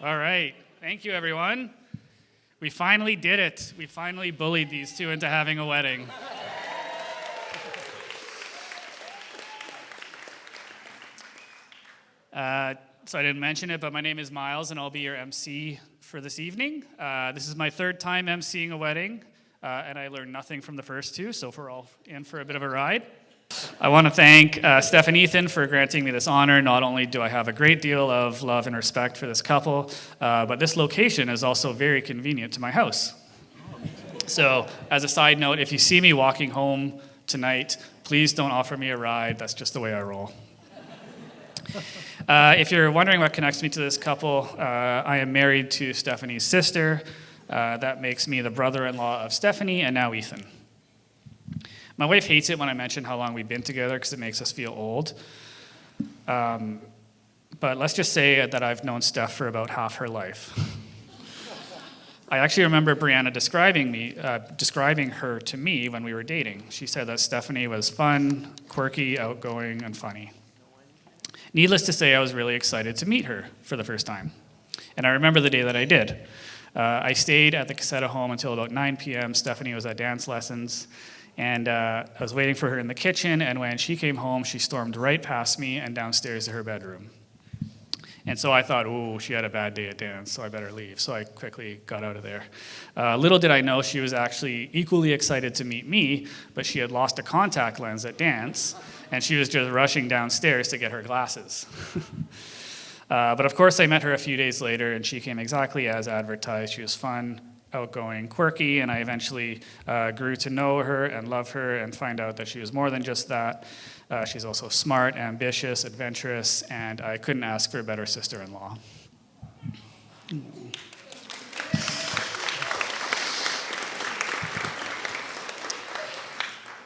All right. Thank you, everyone. We finally did it. We finally bullied these two into having a wedding. So I didn't mention it, but my name is Miles, and I'll be your MC for this evening. This is my third time MCing a wedding, and I learned nothing from the first two, so we're all in for a bit of a ride. I want to thank Steph and Ethan for granting me this honor. Not only do I have a great deal of love and respect for this couple, but this location is also very convenient to my house. So, as a side note, if you see me walking home tonight, please don't offer me a ride. That's just the way I roll. If you're wondering what connects me to this couple, I am married to Stephanie's sister. That makes me the brother-in-law of Stephanie and now Ethan. My wife hates it when I mention how long we've been together because it makes us feel old. But let's just say that I've known Steph for about half her life. I actually remember Brianna describing her to me when we were dating. She said that Stephanie was fun, quirky, outgoing, and funny. Needless to say, I was really excited to meet her for the first time. And I remember the day that I did. I stayed at the Casetta home until about 9 p.m. Stephanie was at dance lessons. And I was waiting for her in the kitchen, and when she came home, she stormed right past me and downstairs to her bedroom. And so I thought, ooh, she had a bad day at dance, so I better leave. So I quickly got out of there. Little did I know she was actually equally excited to meet me, but she had lost a contact lens at dance, and she was just rushing downstairs to get her glasses. But of course, I met her a few days later, and she came exactly as advertised. She was fun, outgoing, quirky, and I eventually grew to know her and love her and find out that she was more than just that. She's also smart, ambitious, adventurous, and I couldn't ask for a better sister-in-law.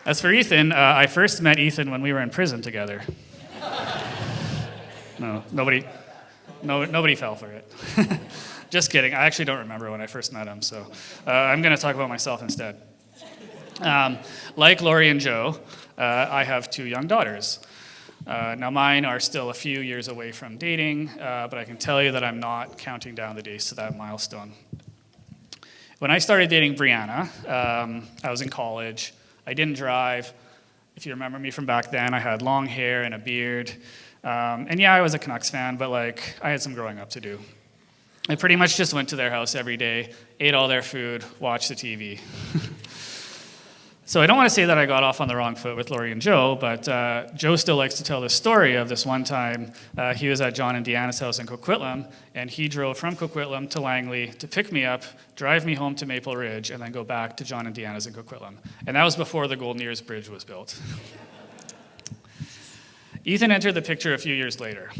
As for Ethan, I first met Ethan when we were in prison together. No, nobody fell for it. Just kidding. I actually don't remember when I first met him, so I'm going to talk about myself instead. Like Lori and Joe, I have two young daughters. Now mine are still a few years away from dating, but I can tell you that I'm not counting down the days to that milestone. When I started dating Brianna, I was in college. I didn't drive. If you remember me from back then, I had long hair and a beard. And yeah, I was a Canucks fan, but I had some growing up to do. I pretty much just went to their house every day, ate all their food, watched the TV. So I don't want to say that I got off on the wrong foot with Lori and Joe, but Joe still likes to tell the story of this one time he was at John and Deanna's house in Coquitlam, and he drove from Coquitlam to Langley to pick me up, drive me home to Maple Ridge, and then go back to John and Deanna's in Coquitlam. And that was before the Golden Ears Bridge was built. Ethan entered the picture a few years later.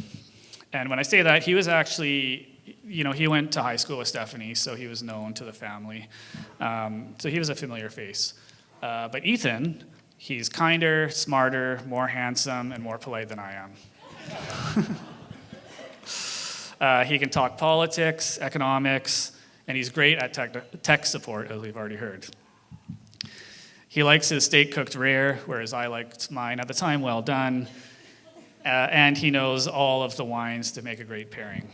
And when I say that, he was actually, he went to high school with Stephanie, so he was known to the family. So he was a familiar face. But Ethan, he's kinder, smarter, more handsome, and more polite than I am. He can talk politics, economics, and he's great at tech support, as we've already heard. He likes his steak cooked rare, whereas I liked mine at the time well done. And he knows all of the wines to make a great pairing.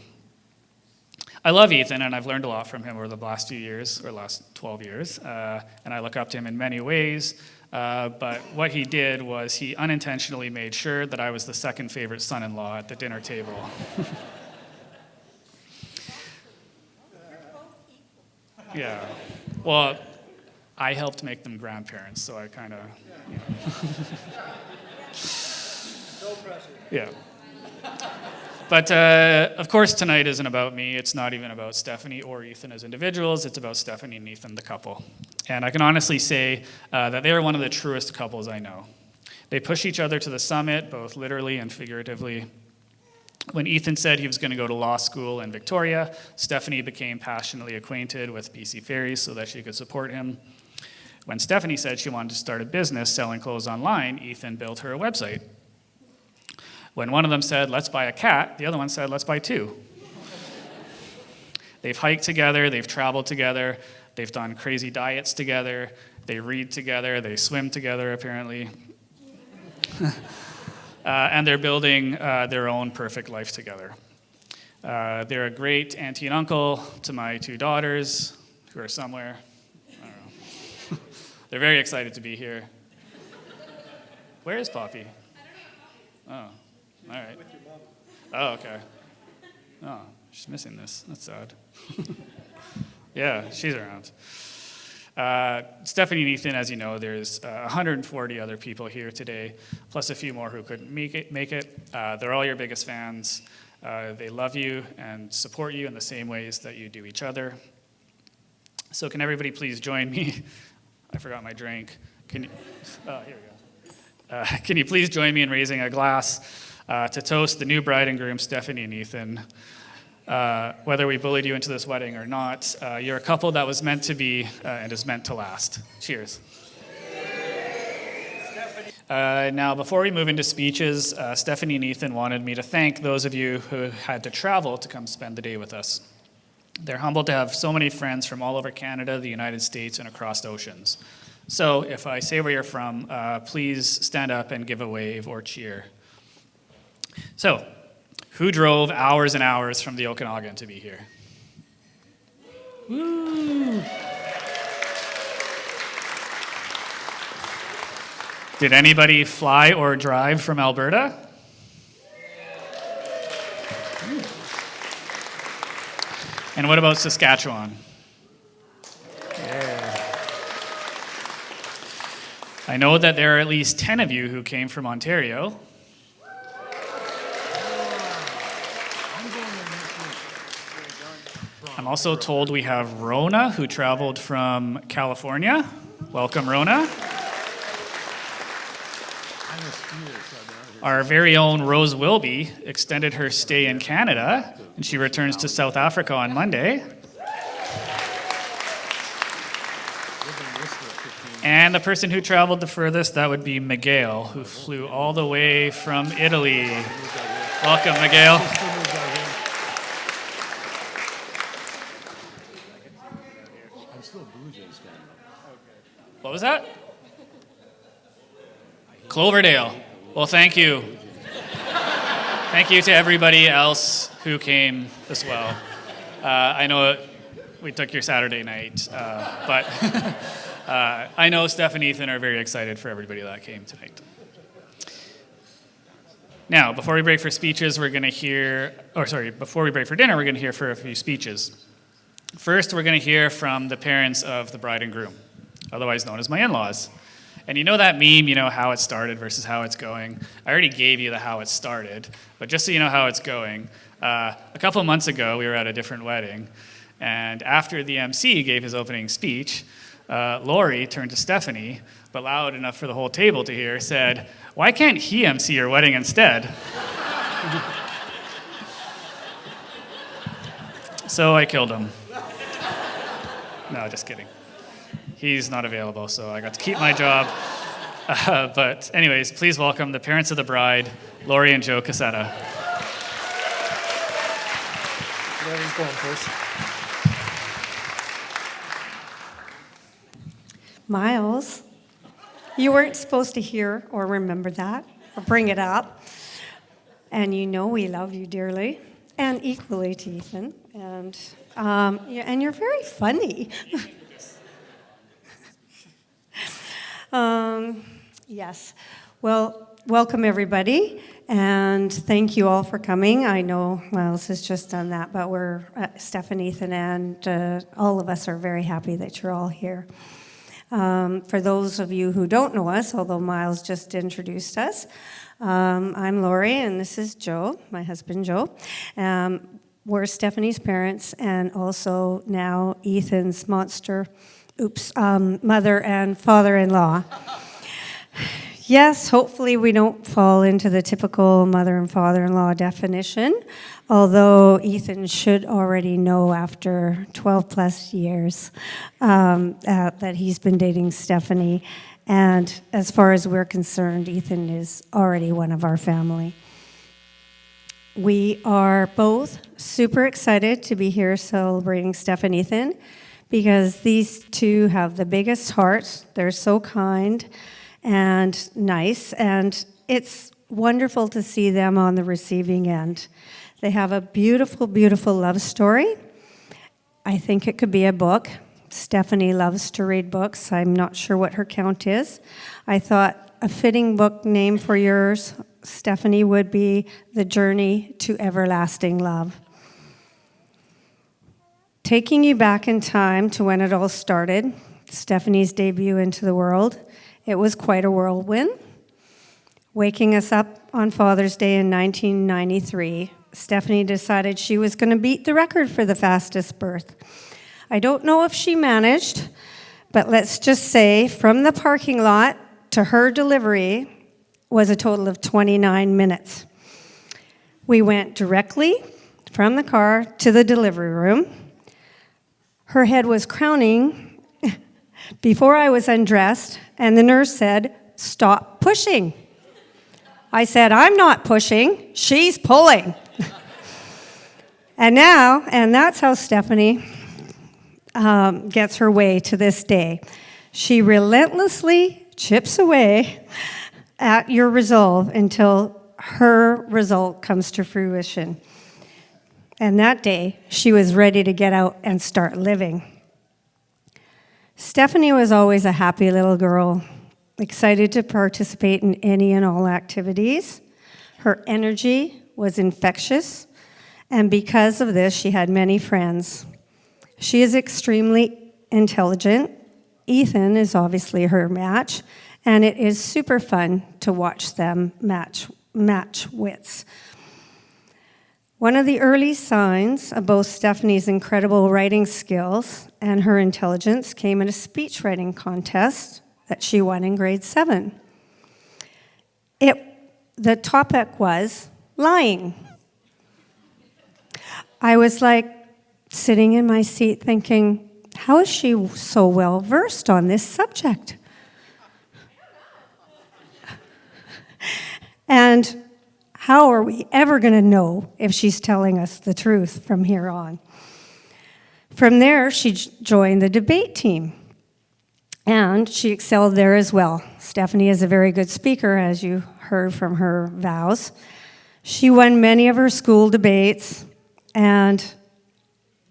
I love Ethan, and I've learned a lot from him over the last 12 years, and I look up to him in many ways, but what he did was he unintentionally made sure that I was the second favorite son-in-law at the dinner table. Yeah, well, I helped make them grandparents, so I kind of, No pressure. Yeah. But of course, tonight isn't about me. It's not even about Stephanie or Ethan as individuals. It's about Stephanie and Ethan, the couple. And I can honestly say that they are one of the truest couples I know. They push each other to the summit, both literally and figuratively. When Ethan said he was going to go to law school in Victoria, Stephanie became passionately acquainted with BC Ferries so that she could support him. When Stephanie said she wanted to start a business selling clothes online, Ethan built her a website. When one of them said, let's buy a cat, the other one said, let's buy two. They've hiked together, they've traveled together, they've done crazy diets together, they read together, they swim together, apparently. And they're building their own perfect life together. They're a great auntie and uncle to my 2 daughters, who are somewhere. I don't know. They're very excited to be here. Where is Poppy? Oh, all right. Oh, okay. Oh, she's missing this. That's sad. Yeah, she's around. Stephanie and Ethan, as you know, there's 140 other people here today, plus a few more who couldn't make it. They're all your biggest fans. They love you and support you in the same ways that you do each other. So can everybody please join me? I forgot my drink. Here we go. Can you please join me in raising a glass to toast the new bride and groom, Stephanie and Ethan? Whether we bullied you into this wedding or not, you're a couple that was meant to be and is meant to last. Cheers. Now, before we move into speeches, Stephanie and Ethan wanted me to thank those of you who had to travel to come spend the day with us. They're humbled to have so many friends from all over Canada, the United States, and across oceans. So if I say where you're from, please stand up and give a wave or cheer. So, who drove hours and hours from the Okanagan to be here? Woo! Did anybody fly or drive from Alberta? And what about Saskatchewan? Yeah. I know that there are at least 10 of you who came from Ontario. I'm also told we have Rona, who traveled from California. Welcome, Rona. Our very own Rose Wilby extended her stay in Canada, and she returns to South Africa on Monday. And the person who traveled the furthest, that would be Miguel, who flew all the way from Italy. Welcome, Miguel. What was that? Cloverdale. Well, thank you. Thank you to everybody else who came as well. I know we took your Saturday night, but I know Steph and Ethan are very excited for everybody that came tonight. Now, before we break for speeches, before we break for dinner, we're going to hear for a few speeches. First, we're going to hear from the parents of the bride and groom, otherwise known as my in-laws. And you know that meme, you know how it started versus how it's going? I already gave you the how it started, but just so you know how it's going, a couple months ago, we were at a different wedding, and after the MC gave his opening speech, Lori turned to Stephanie, but loud enough for the whole table to hear, said, "Why can't he MC your wedding instead?" So I killed him. No, just kidding. He's not available, so I got to keep my job. But anyways, please welcome the parents of the bride, Lori and Joe Casetta. Lori's going first. Miles, you weren't supposed to hear or remember that or bring it up. And you know we love you dearly, and equally to Ethan. And you're very funny. Yes. Well, welcome everybody, and thank you all for coming. I know Miles has just done that, but we're, Steph and Ethan and all of us are very happy that you're all here. For those of you who don't know us, although Miles just introduced us, I'm Lori, and this is Joe, my husband Joe. We're Stephanie's parents, and also now Ethan's mother and father-in-law. Yes, hopefully we don't fall into the typical mother and father-in-law definition, although Ethan should already know after 12 plus years that he's been dating Stephanie. And as far as we're concerned, Ethan is already one of our family. We are both super excited to be here celebrating Steph and Ethan, because these two have the biggest hearts. They're so kind and nice, and it's wonderful to see them on the receiving end. They have a beautiful, beautiful love story. I think it could be a book. Stephanie loves to read books. I'm not sure what her count is. I thought a fitting book name for yours, Stephanie, would be The Journey to Everlasting Love. Taking you back in time to when it all started, Stephanie's debut into the world, it was quite a whirlwind. Waking us up on Father's Day in 1993, Stephanie decided she was going to beat the record for the fastest birth. I don't know if she managed, but let's just say from the parking lot to her delivery was a total of 29 minutes. We went directly from the car to the delivery room. Her head was crowning before I was undressed, and the nurse said, "Stop pushing." I said, "I'm not pushing, she's pulling." And that's how Stephanie gets her way to this day. She relentlessly chips away at your resolve until her result comes to fruition. And that day, she was ready to get out and start living. Stephanie was always a happy little girl, excited to participate in any and all activities. Her energy was infectious, and because of this, she had many friends. She is extremely intelligent. Ethan is obviously her match, and it is super fun to watch them match wits. One of the early signs of both Stephanie's incredible writing skills and her intelligence came in a speech writing contest that she won in grade 7. The topic was lying. I was like sitting in my seat thinking, how is she so well versed on this subject? And how are we ever going to know if she's telling us the truth from here on? From there, she joined the debate team, and she excelled there as well. Stephanie is a very good speaker, as you heard from her vows. She won many of her school debates, and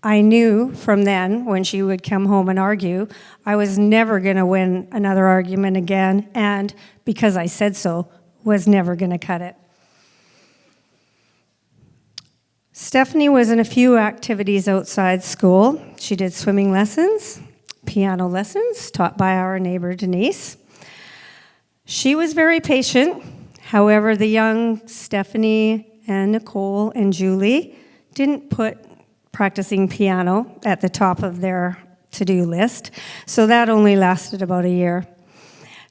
I knew from then, when she would come home and argue, I was never going to win another argument again, and because I said so, was never going to cut it. Stephanie was in a few activities outside school. She did swimming lessons, piano lessons taught by our neighbor Denise. She was very patient. However, the young Stephanie and Nicole and Julie didn't put practicing piano at the top of their to-do list, so that only lasted about a year.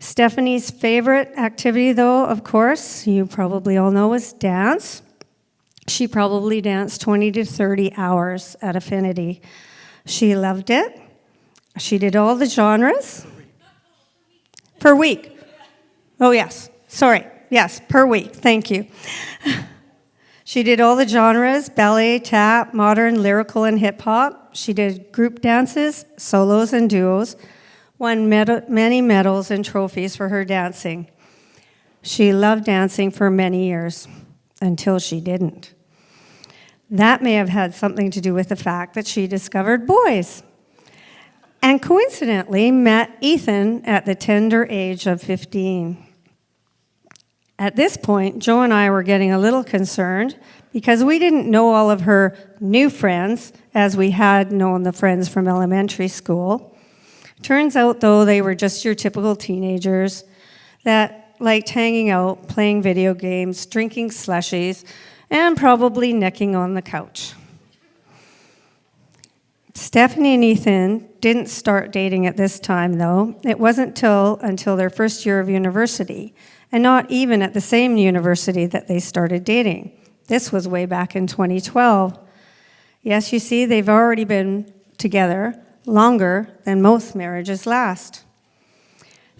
Stephanie's favorite activity, though, of course, you probably all know, was dance. She probably danced 20 to 30 hours at Affinity. She loved it. She did all the genres. Per week. Oh, yes. Sorry. Yes, per week. Thank you. She did all the genres, ballet, tap, modern, lyrical, and hip-hop. She did group dances, solos, and duos, won many medals and trophies for her dancing. She loved dancing for many years, until she didn't. That may have had something to do with the fact that she discovered boys, and coincidentally met Ethan at the tender age of 15. At this point, Joe and I were getting a little concerned because we didn't know all of her new friends as we had known the friends from elementary school. Turns out, though, they were just your typical teenagers that liked hanging out, playing video games, drinking slushies, and probably necking on the couch. Stephanie and Ethan didn't start dating at this time, though. It wasn't until their first year of university, and not even at the same university that they started dating. This was way back in 2012. Yes, you see, they've already been together longer than most marriages last.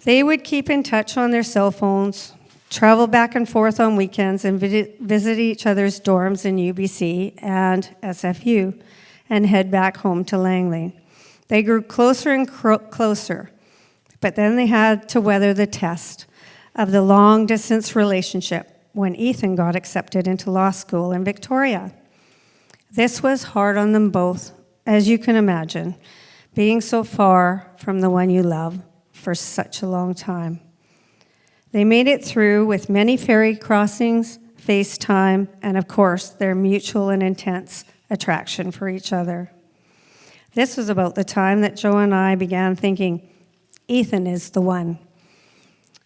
They would keep in touch on their cell phones, travel back and forth on weekends, and visit each other's dorms in UBC and SFU, and head back home to Langley. They grew closer and closer, but then they had to weather the test of the long-distance relationship when Ethan got accepted into law school in Victoria. This was hard on them both, as you can imagine, being so far from the one you love for such a long time. They made it through with many ferry crossings, FaceTime, and of course, their mutual and intense attraction for each other. This was about the time that Joe and I began thinking, Ethan is the one.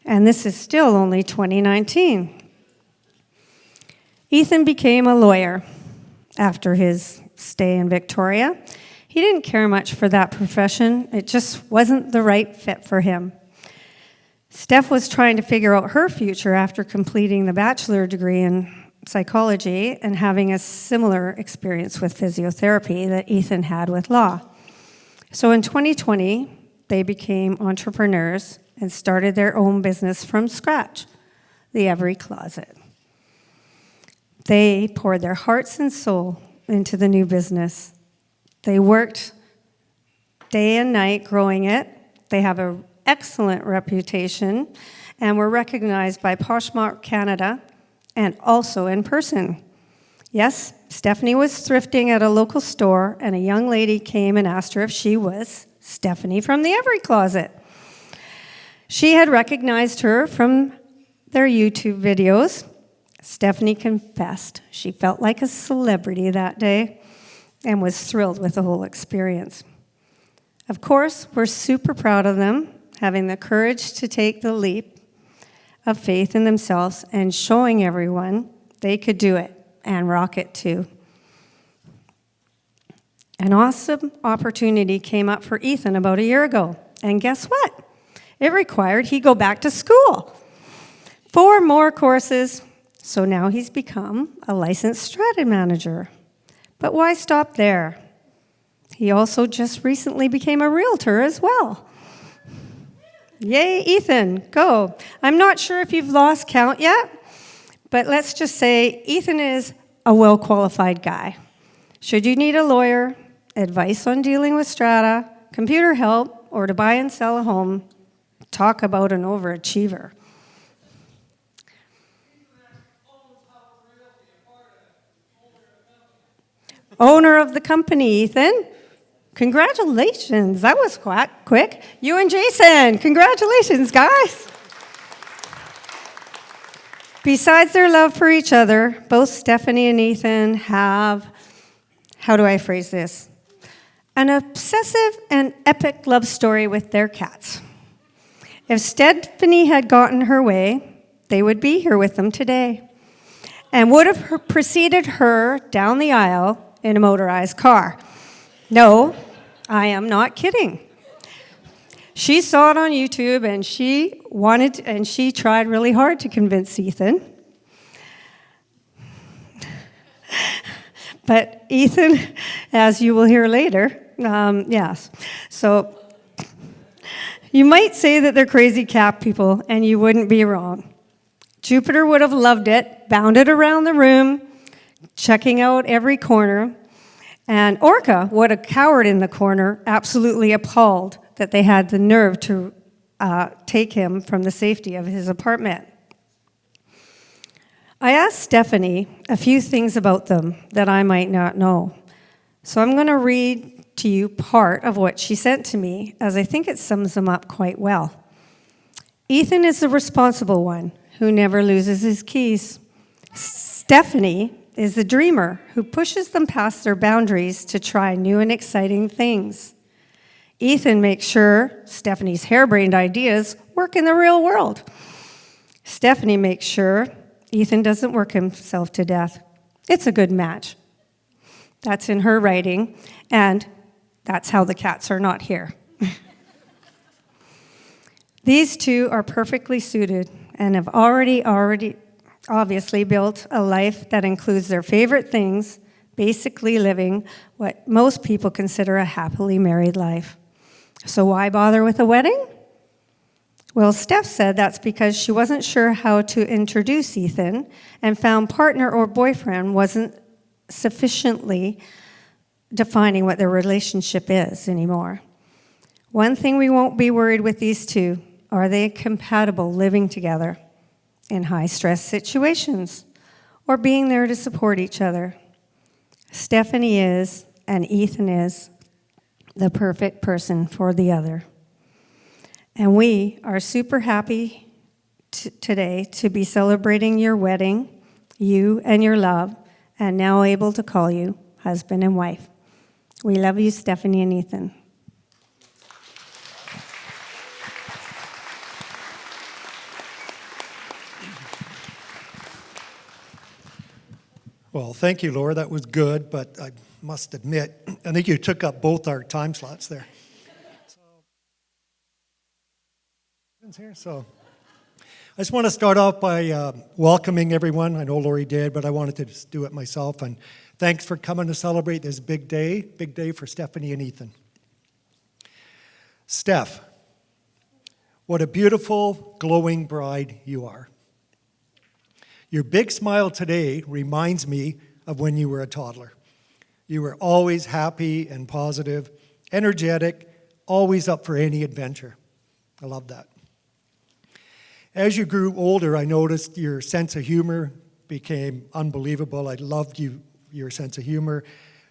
And this is still only 2019. Ethan became a lawyer after his stay in Victoria. He didn't care much for that profession. It just wasn't the right fit for him. Steph was trying to figure out her future after completing the bachelor degree in psychology and having a similar experience with physiotherapy that Ethan had with law. So in 2020, they became entrepreneurs and started their own business from scratch, the Every Closet. They poured their hearts and soul into the new business. They worked day and night growing it. They have an excellent reputation and were recognized by Poshmark Canada and also in person. Yes, Stephanie was thrifting at a local store, and a young lady came and asked her if she was Stephanie from the Every Closet. She had recognized her from their YouTube videos. Stephanie confessed she felt like a celebrity that day and was thrilled with the whole experience. Of course, we're super proud of them, having the courage to take the leap of faith in themselves and showing everyone they could do it and rock it too. An awesome opportunity came up for Ethan about a year ago, and guess what? It required he go back to school. 4 more courses, so now he's become a licensed strategy manager. But why stop there? He also just recently became a realtor as well. Yay, Ethan, go. I'm not sure if you've lost count yet, but let's just say Ethan is a well-qualified guy. Should you need a lawyer, advice on dealing with strata, computer help, or to buy and sell a home, talk about an overachiever. Owner of the company, Ethan. Congratulations, that was quite quick. You and Jason, congratulations, guys. Besides their love for each other, both Stephanie and Ethan have, how do I phrase this? An obsessive and epic love story with their cats. If Stephanie had gotten her way, they would be here with them today and would have preceded her down the aisle in a motorized car. No, I am not kidding. She saw it on YouTube and she tried really hard to convince Ethan. But Ethan, as you will hear later, yes. So you might say that they're crazy cat people, and you wouldn't be wrong. Jupiter would have loved it, bounded around the room, checking out every corner. And Orca would have cowered in the corner, absolutely appalled that they had the nerve to take him from the safety of his apartment. I asked Stephanie a few things about them that I might not know. So I'm going to read to you part of what she sent to me, as I think it sums them up quite well. Ethan is the responsible one who never loses his keys. Stephanie is the dreamer who pushes them past their boundaries to try new and exciting things. Ethan makes sure Stephanie's harebrained ideas work in the real world. Stephanie makes sure Ethan doesn't work himself to death. It's a good match. That's in her writing, and that's how the cats are not here. These two are perfectly suited and have already obviously built a life that includes their favorite things, basically living what most people consider a happily married life. So why bother with a wedding? Well, Steph said that's because she wasn't sure how to introduce Ethan and found partner or boyfriend wasn't sufficiently defining what their relationship is anymore. One thing we won't be worried with these two, are they compatible living together in high-stress situations or being there to support each other? Stephanie is, and Ethan is, the perfect person for the other. And we are super happy today to be celebrating your wedding, you and your love, and now able to call you husband and wife. We love you, Stephanie and Ethan. Well, thank you, Laura. That was good, but I must admit, I think you took up both our time slots there. So I just want to start off by welcoming everyone. I know Lori did, but I wanted to just do it myself. And thanks for coming to celebrate this big day for Stephanie and Ethan. Steph, what a beautiful, glowing bride you are. Your big smile today reminds me of when you were a toddler. You were always happy and positive, energetic, always up for any adventure. I love that. As you grew older, I noticed your sense of humor became unbelievable. I loved your sense of humor,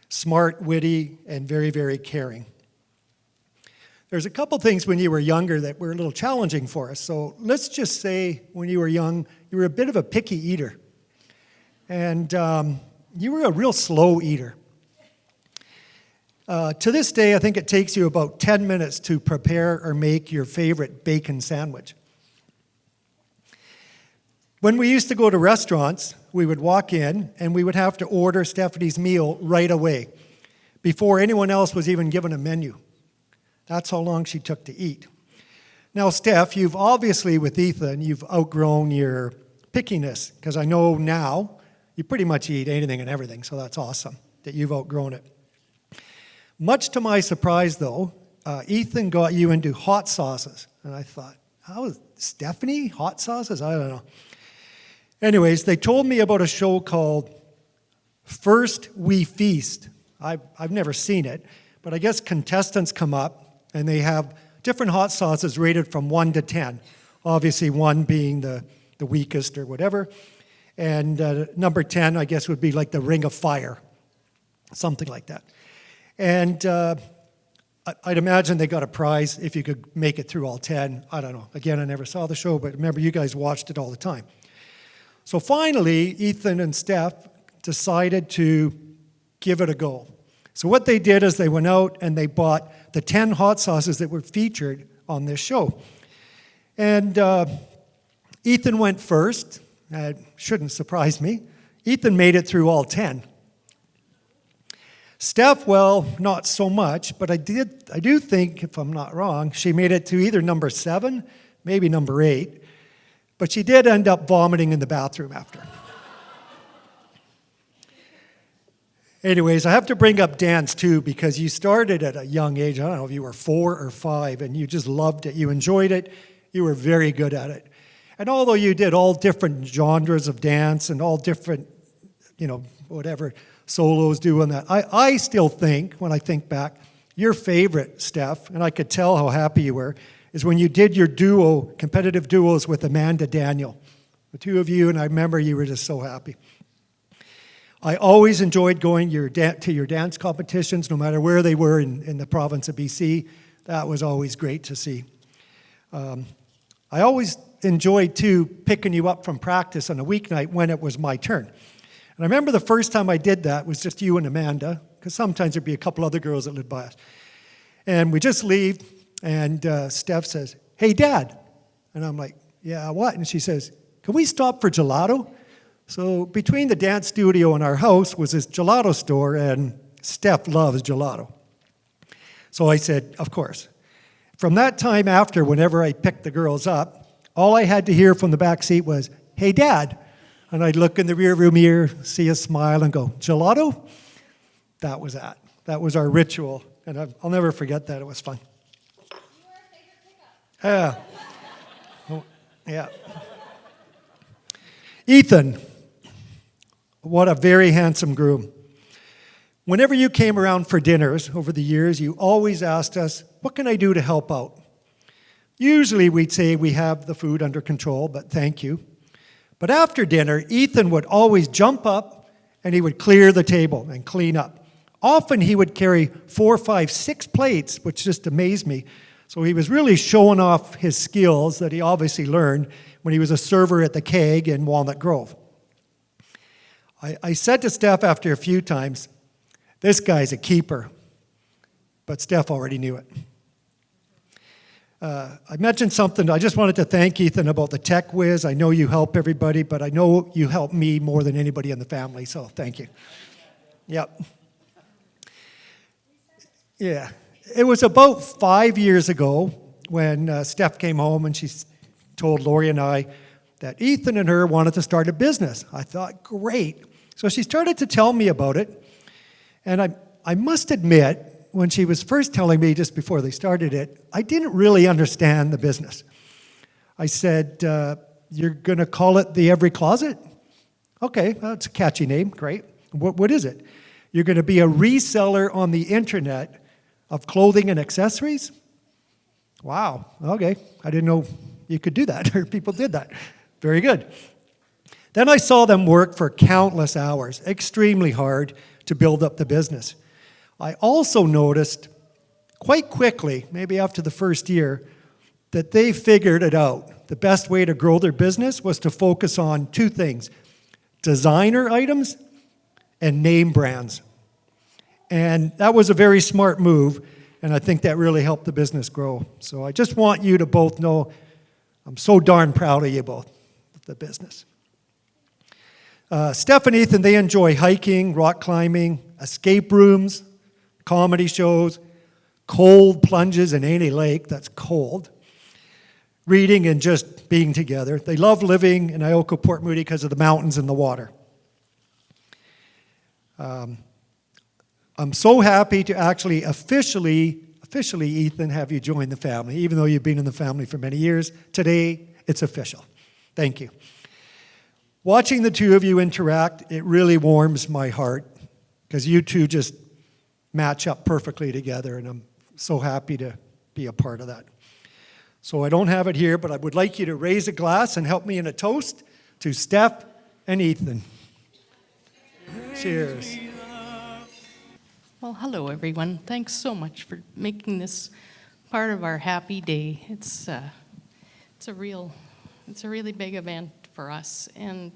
smart, witty, and very, very caring. There's a couple things when you were younger that were a little challenging for us. So let's just say when you were young, you were a bit of a picky eater. And you were a real slow eater. To this day, I think it takes you about 10 minutes to prepare or make your favorite bacon sandwich. When we used to go to restaurants, we would walk in and we would have to order Stephanie's meal right away before anyone else was even given a menu. That's how long she took to eat. Now, Steph, you've obviously, with Ethan, you've outgrown your pickiness, because I know now you pretty much eat anything and everything, so that's awesome that you've outgrown it. Much to my surprise, though, Ethan got you into hot sauces, and I thought, how is Stephanie hot sauces? I don't know. Anyways, they told me about a show called First We Feast. I've never seen it, but I guess contestants come up and they have different hot sauces rated from 1 to 10. Obviously, 1 being the weakest or whatever. And number 10, I guess, would be like the Ring of Fire, something like that. And I'd imagine they got a prize if you could make it through all 10. I don't know. Again, I never saw the show, but remember, you guys watched it all the time. So finally, Ethan and Steph decided to give it a go. So what they did is they went out and they bought the 10 hot sauces that were featured on this show. And Ethan went first. It shouldn't surprise me. Ethan made it through all 10. Steph, well, not so much, but I do think, if I'm not wrong, she made it to either number 7, maybe number 8, but she did end up vomiting in the bathroom after. Anyways, I have to bring up dance too, because you started at a young age. I don't know if you were 4 or 5, and you just loved it. You enjoyed it. You were very good at it. And although you did all different genres of dance and all different, whatever solos do on that, I still think, when I think back, your favorite, Steph, and I could tell how happy you were, is when you did your competitive duos with Amanda Daniel. The two of you, and I remember you were just so happy. I always enjoyed going to your dance competitions, no matter where they were in the province of BC. That was always great to see. I always enjoyed, too, picking you up from practice on a weeknight when it was my turn. And I remember the first time I did that was just you and Amanda, because sometimes there'd be a couple other girls that lived by us. And we just leave, and Steph says, "Hey, Dad." And I'm like, "Yeah, what?" And she says, "Can we stop for gelato?" So between the dance studio and our house was this gelato store, and Steph loves gelato. So I said, of course. From that time after, whenever I picked the girls up, all I had to hear from the back seat was, "Hey, Dad." And I'd look in the rearview mirror, see a smile, and go, "Gelato?" That was that. That was our ritual, and I'll never forget that. It was fun. You were a favorite pickup. Yeah. Oh, yeah. Ethan. What a very handsome groom. Whenever you came around for dinners over the years, you always asked us, "What can I do to help out?" Usually we'd say we have the food under control, but thank you. But after dinner, Ethan would always jump up and he would clear the table and clean up. Often he would carry 4, 5, 6 plates, which just amazed me. So he was really showing off his skills that he obviously learned when he was a server at the Keg in Walnut Grove. I said to Steph after a few times, this guy's a keeper. But Steph already knew it. I mentioned something. I just wanted to thank Ethan about the tech whiz. I know you help everybody, but I know you help me more than anybody in the family, so thank you. Yep. Yeah. It was about 5 years ago when Steph came home and she told Lori and I that Ethan and her wanted to start a business. I thought, great. So she started to tell me about it, and I must admit, when she was first telling me just before they started it, I didn't really understand the business. I said, you're going to call it the Every Closet? Okay, that's a catchy name, great. What is it? You're going to be a reseller on the internet of clothing and accessories? Wow, okay. I didn't know you could do that, or people did that. Very good. Then I saw them work for countless hours, extremely hard to build up the business. I also noticed quite quickly, maybe after the first year, that they figured it out. The best way to grow their business was to focus on 2 things, designer items and name brands. And that was a very smart move, and I think that really helped the business grow. So I just want you to both know I'm so darn proud of you both, the business. Steph and Ethan, they enjoy hiking, rock climbing, escape rooms, comedy shows, cold plunges in any lake that's cold, reading and just being together. They love living in Ioko, Port Moody because of the mountains and the water. I'm so happy to actually officially, Ethan, have you join the family, even though you've been in the family for many years. Today, it's official. Thank you. Watching the 2 of you interact, it really warms my heart because you 2 just match up perfectly together, and I'm so happy to be a part of that. So I don't have it here, but I would like you to raise a glass and help me in a toast to Steph and Ethan. Cheers. Well, hello, everyone. Thanks so much for making this part of our happy day. It's a really big event for us, and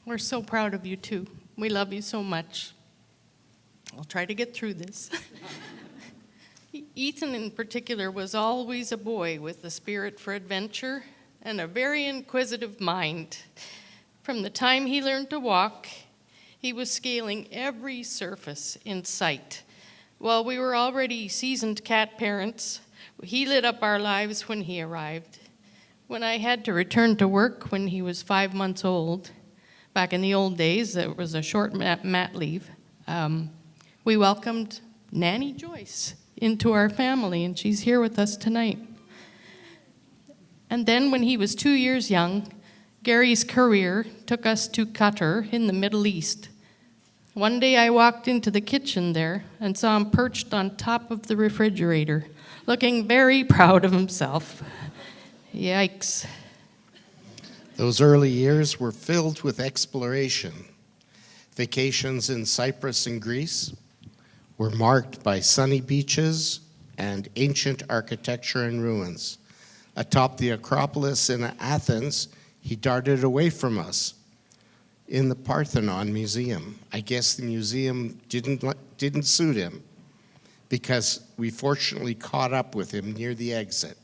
we're so proud of you too. We love you so much. I'll try to get through this. Ethan in particular was always a boy with a spirit for adventure and a very inquisitive mind. From the time he learned to walk, he was scaling every surface in sight. While we were already seasoned cat parents, he lit up our lives when he arrived. When I had to return to work when he was 5 months old, back in the old days, it was a short mat leave, we welcomed Nanny Joyce into our family, and she's here with us tonight. And then when he was 2 years young, Gary's career took us to Qatar in the Middle East. One day I walked into the kitchen there and saw him perched on top of the refrigerator, looking very proud of himself. Yikes. Those early years were filled with exploration. Vacations in Cyprus and Greece were marked by sunny beaches and ancient architecture and ruins. Atop the Acropolis in Athens, he darted away from us in the Parthenon Museum. I guess the museum didn't suit him because we fortunately caught up with him near the exit.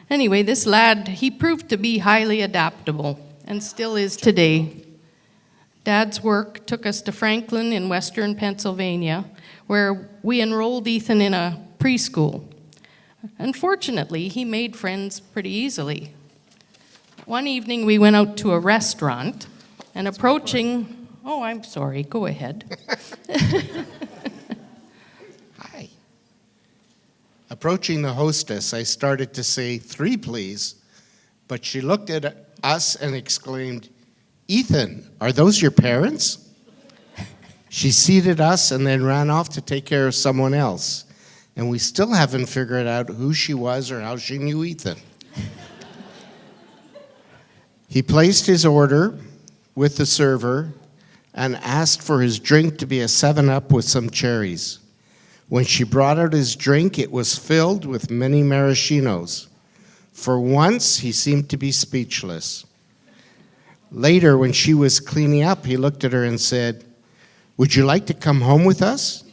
Anyway, this lad, he proved to be highly adaptable and still is today. Dad's work took us to Franklin in western Pennsylvania, where we enrolled Ethan in a preschool. Unfortunately, he made friends pretty easily. One evening, we went out to a restaurant, and approaching... Oh, I'm sorry, go ahead. Hi. Approaching the hostess, I started to say, 3, please, but she looked at us and exclaimed, Ethan, are those your parents? She seated us and then ran off to take care of someone else. And we still haven't figured out who she was or how she knew Ethan. He placed his order, with the server and asked for his drink to be a 7-Up with some cherries. When she brought out his drink, it was filled with many maraschinos. For once, he seemed to be speechless. Later, when she was cleaning up, he looked at her and said, "Would you like to come home with us?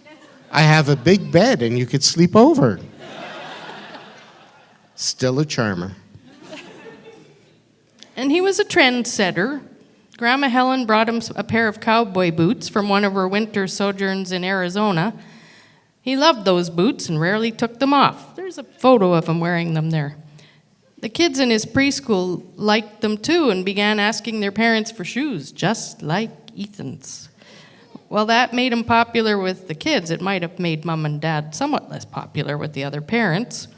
I have a big bed and you could sleep over." Still a charmer. And he was a trendsetter. Grandma Helen brought him a pair of cowboy boots from one of her winter sojourns in Arizona. He loved those boots and rarely took them off. There's a photo of him wearing them there. The kids in his preschool liked them too and began asking their parents for shoes, just like Ethan's. Well, that made him popular with the kids. It might have made Mom and Dad somewhat less popular with the other parents.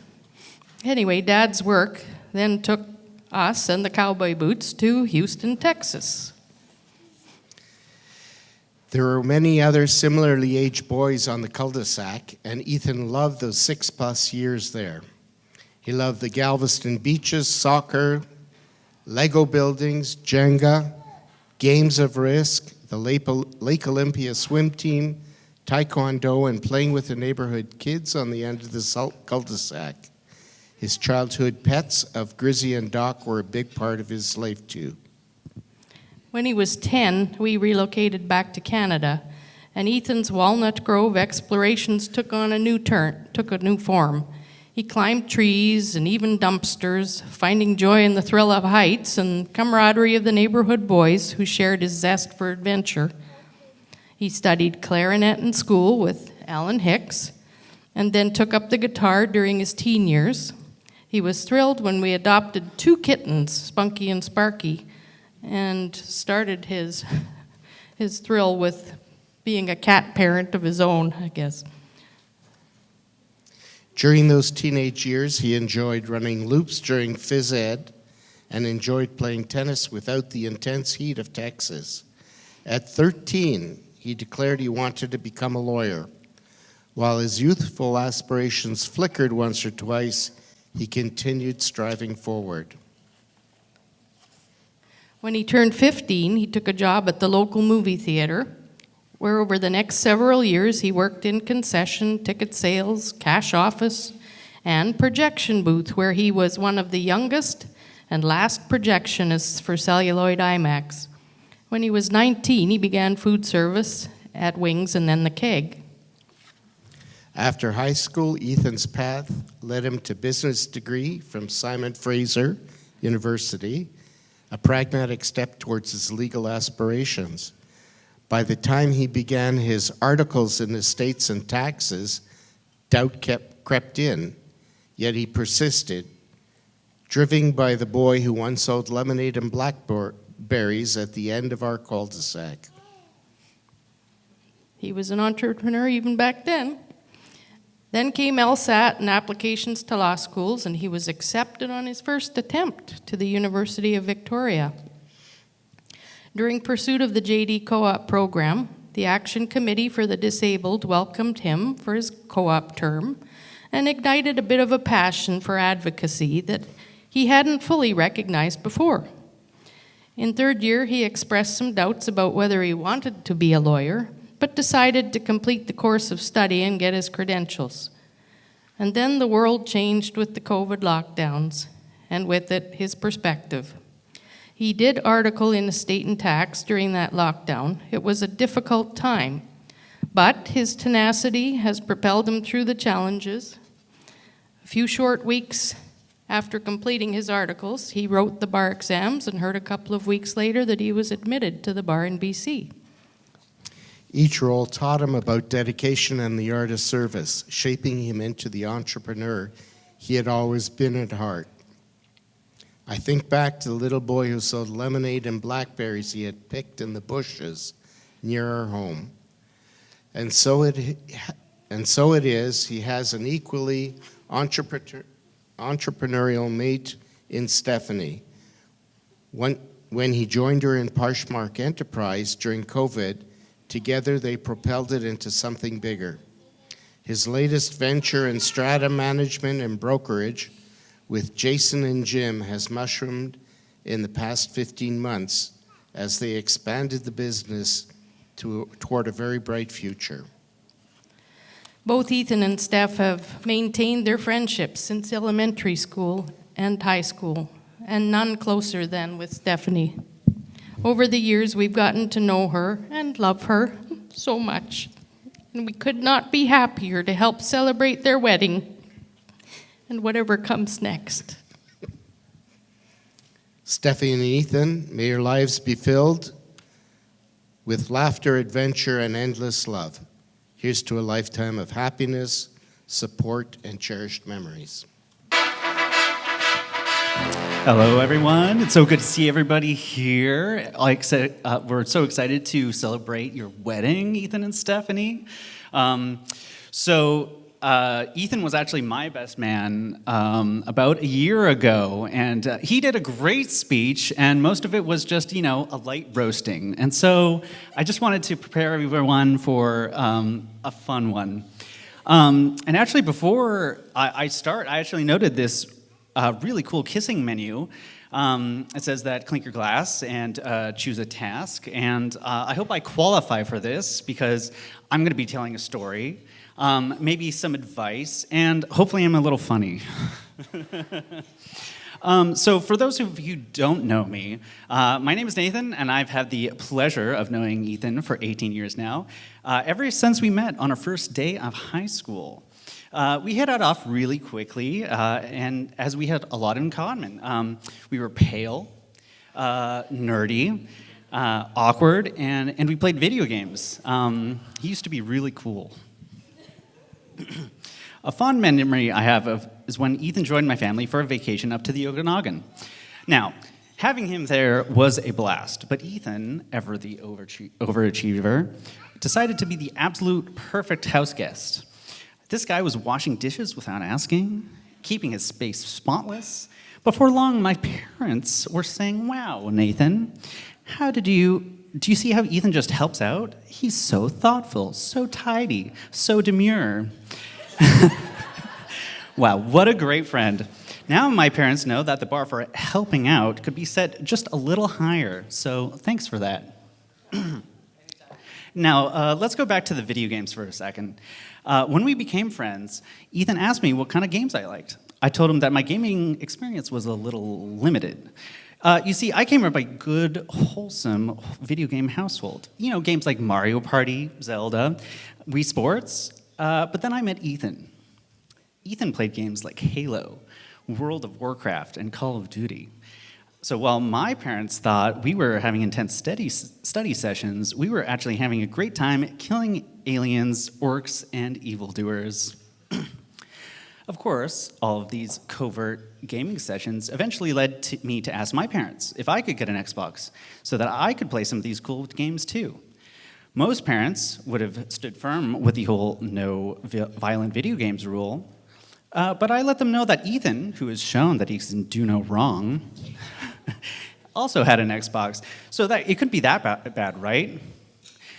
Anyway, Dad's work then took us and the cowboy boots to Houston, Texas. There were many other similarly aged boys on the cul-de-sac, and Ethan loved those 6+ years there. He loved the Galveston beaches, soccer, Lego buildings, Jenga, games of Risk, the Lake Olympia swim team, taekwondo, and playing with the neighborhood kids on the end of the cul-de-sac. His childhood pets of Grizzy and Doc were a big part of his life too. When he was 10, we relocated back to Canada, and Ethan's Walnut Grove explorations took a new form. He climbed trees and even dumpsters, finding joy in the thrill of heights and camaraderie of the neighborhood boys who shared his zest for adventure. He studied clarinet in school with Alan Hicks, and then took up the guitar during his teen years. He was thrilled when we adopted 2 kittens, Spunky and Sparky, and started his thrill with being a cat parent of his own, I guess. During those teenage years, he enjoyed running loops during phys ed and enjoyed playing tennis without the intense heat of Texas. At 13, he declared he wanted to become a lawyer. While his youthful aspirations flickered once or twice, he continued striving forward. When he turned 15, he took a job at the local movie theater, where over the next several years he worked in concession, ticket sales, cash office, and projection booth, where he was one of the youngest and last projectionists for celluloid IMAX. When he was 19, he began food service at Wings and then the Keg. After high school, Ethan's path led him to business degree from Simon Fraser University, a pragmatic step towards his legal aspirations. By the time he began his articles in Estates and Taxes, doubt crept in, yet he persisted, driven by the boy who once sold lemonade and blackberries at the end of our cul-de-sac. He was an entrepreneur even back then. Then came LSAT and applications to law schools, and he was accepted on his first attempt to the University of Victoria. During pursuit of the JD Co-op program, the Action Committee for the Disabled welcomed him for his co-op term and ignited a bit of a passion for advocacy that he hadn't fully recognized before. In third year, he expressed some doubts about whether he wanted to be a lawyer, but decided to complete the course of study and get his credentials. And then the world changed with the COVID lockdowns, and with it, his perspective. He did article in Estate and Tax during that lockdown. It was a difficult time, but his tenacity has propelled him through the challenges. A few short weeks after completing his articles, he wrote the bar exams and heard a couple of weeks later that he was admitted to the bar in BC. Each role taught him about dedication and the art of service, shaping him into the entrepreneur he had always been at heart. I think back to the little boy who sold lemonade and blackberries he had picked in the bushes near our home. And so it is, he has an equally entrepreneurial mate in Stephanie. When he joined her in Poshmark Enterprise during COVID, together they propelled it into something bigger. His latest venture in strata management and brokerage with Jason and Jim has mushroomed in the past 15 months as they expanded the business toward a very bright future. Both Ethan and Steph have maintained their friendship since elementary school and high school, and none closer than with Stephanie. Over the years, we've gotten to know her and love her so much, and we could not be happier to help celebrate their wedding and whatever comes next. Stephanie and Ethan, may your lives be filled with laughter, adventure, and endless love. Here's to a lifetime of happiness, support, and cherished memories. Hello, everyone. It's so good to see everybody here. Like I said, we're so excited to celebrate your wedding, Ethan and Stephanie. Ethan was actually my best man about a year ago, and he did a great speech, and most of it was just, a light roasting. And so I just wanted to prepare everyone for a fun one. And actually, before I start, I actually noted this really cool kissing menu. It says that clink your glass and choose a task, and I hope I qualify for this because I'm going to be telling a story. Maybe some advice, and hopefully I'm a little funny. So for those of you who don't know me, my name is Nathan, and I've had the pleasure of knowing Ethan for 18 years now, ever since we met on our first day of high school. We hit it off really quickly, and as we had a lot in common. We were pale, nerdy, awkward, and we played video games. He used to be really cool. A fond memory I have is when Ethan joined my family for a vacation up to the Okanagan. Now, having him there was a blast, but Ethan, ever the overachiever, decided to be the absolute perfect house guest. This guy was washing dishes without asking, keeping his space spotless. Before long, my parents were saying, "Wow, Nathan, do you see how Ethan just helps out? He's so thoughtful, so tidy, so demure." Wow, what a great friend. Now my parents know that the bar for helping out could be set just a little higher, so thanks for that. Now, let's go back to the video games for a second. When we became friends, Ethan asked me what kind of games I liked. I told him that my gaming experience was a little limited. You see, I came from a good, wholesome video game household. Games like Mario Party, Zelda, Wii Sports. But then I met Ethan. Ethan played games like Halo, World of Warcraft, and Call of Duty. So while my parents thought we were having intense study sessions, we were actually having a great time killing aliens, orcs, and evildoers. Of course, all of these covert gaming sessions eventually led me to ask my parents if I could get an Xbox so that I could play some of these cool games too. Most parents would have stood firm with the whole no violent video games rule, but I let them know that Ethan, who has shown that he can do no wrong, also had an Xbox, so that it couldn't be that bad, right?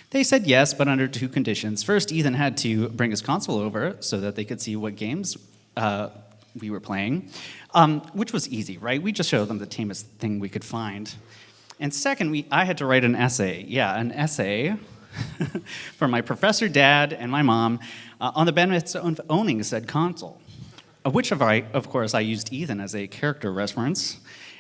They said yes, but under two conditions. First, Ethan had to bring his console over so that they could see what games we were playing, which was easy, right? We just showed them the tamest thing we could find. And second, I had to write an essay. Yeah, an essay for my professor dad and my mom on the benefits of owning said console, which of course I used Ethan as a character reference.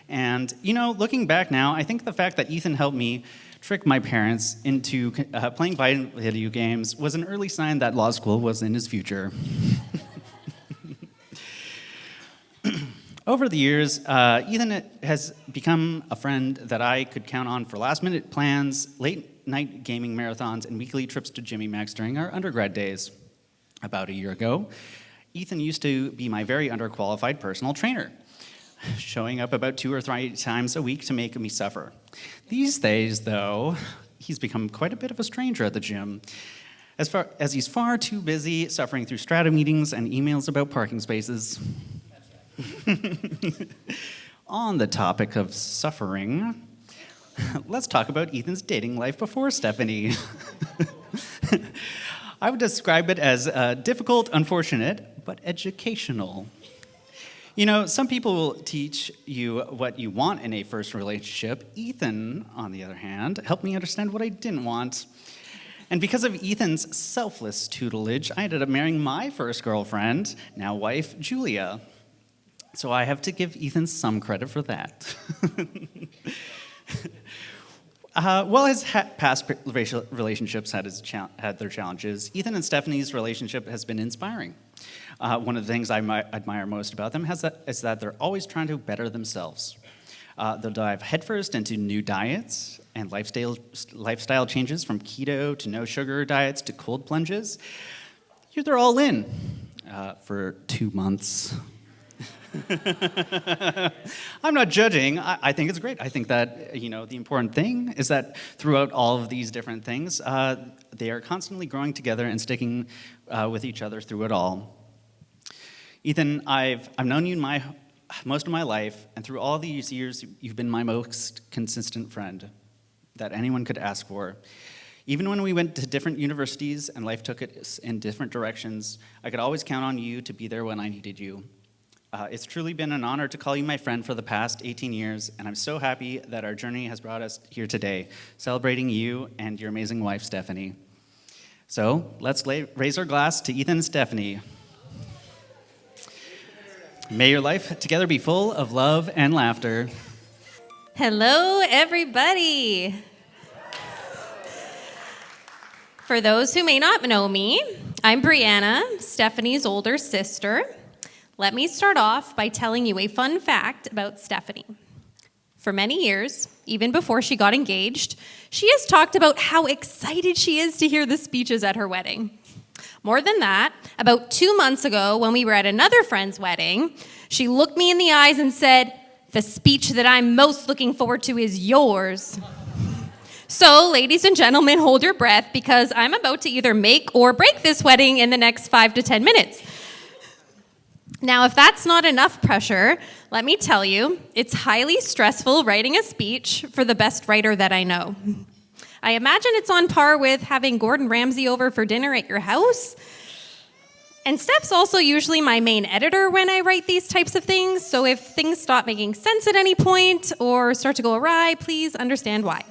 And looking back now, I think the fact that Ethan helped me trick my parents into playing violent video games was an early sign that law school was in his future. Over the years, Ethan has become a friend that I could count on for last-minute plans, late-night gaming marathons, and weekly trips to Jimmy Mac's during our undergrad days. About a year ago, Ethan used to be my very underqualified personal trainer, showing up about 2 or 3 times a week to make me suffer. These days, though, he's become quite a bit of a stranger at the gym, as he's far too busy suffering through strata meetings and emails about parking spaces. On the topic of suffering, let's talk about Ethan's dating life before Stephanie. I would describe it as difficult, unfortunate, but educational. You know, some people will teach you what you want in a first relationship. Ethan, on the other hand, helped me understand what I didn't want. And because of Ethan's selfless tutelage, I ended up marrying my first girlfriend, now wife, Julia. So I have to give Ethan some credit for that. While his past racial relationships had their challenges, Ethan and Stephanie's relationship has been inspiring. One of the things I admire most about them is that they're always trying to better themselves. They'll dive headfirst into new diets and lifestyle changes, from keto to no sugar diets to cold plunges. They're all in for 2 months. I'm not judging. I think it's great. I think that, the important thing is that throughout all of these different things, they are constantly growing together and sticking with each other through it all. Ethan, I've known you most of my life, and through all these years, you've been my most consistent friend that anyone could ask for. Even when we went to different universities and life took us in different directions, I could always count on you to be there when I needed you. It's truly been an honor to call you my friend for the past 18 years, and I'm so happy that our journey has brought us here today, celebrating you and your amazing wife, Stephanie. So let's raise our glass to Ethan and Stephanie. May your life together be full of love and laughter. Hello, everybody. For those who may not know me, I'm Brianna, Stephanie's older sister. Let me start off by telling you a fun fact about Stephanie. For many years, even before she got engaged, she has talked about how excited she is to hear the speeches at her wedding. More than that, about 2 months ago, when we were at another friend's wedding, she looked me in the eyes and said, "The speech that I'm most looking forward to is yours." So, ladies and gentlemen, hold your breath, because I'm about to either make or break this wedding in the next 5 to 10 minutes. Now, if that's not enough pressure, let me tell you, it's highly stressful writing a speech for the best writer that I know. I imagine it's on par with having Gordon Ramsay over for dinner at your house. And Steph's also usually my main editor when I write these types of things, so if things stop making sense at any point or start to go awry, please understand why.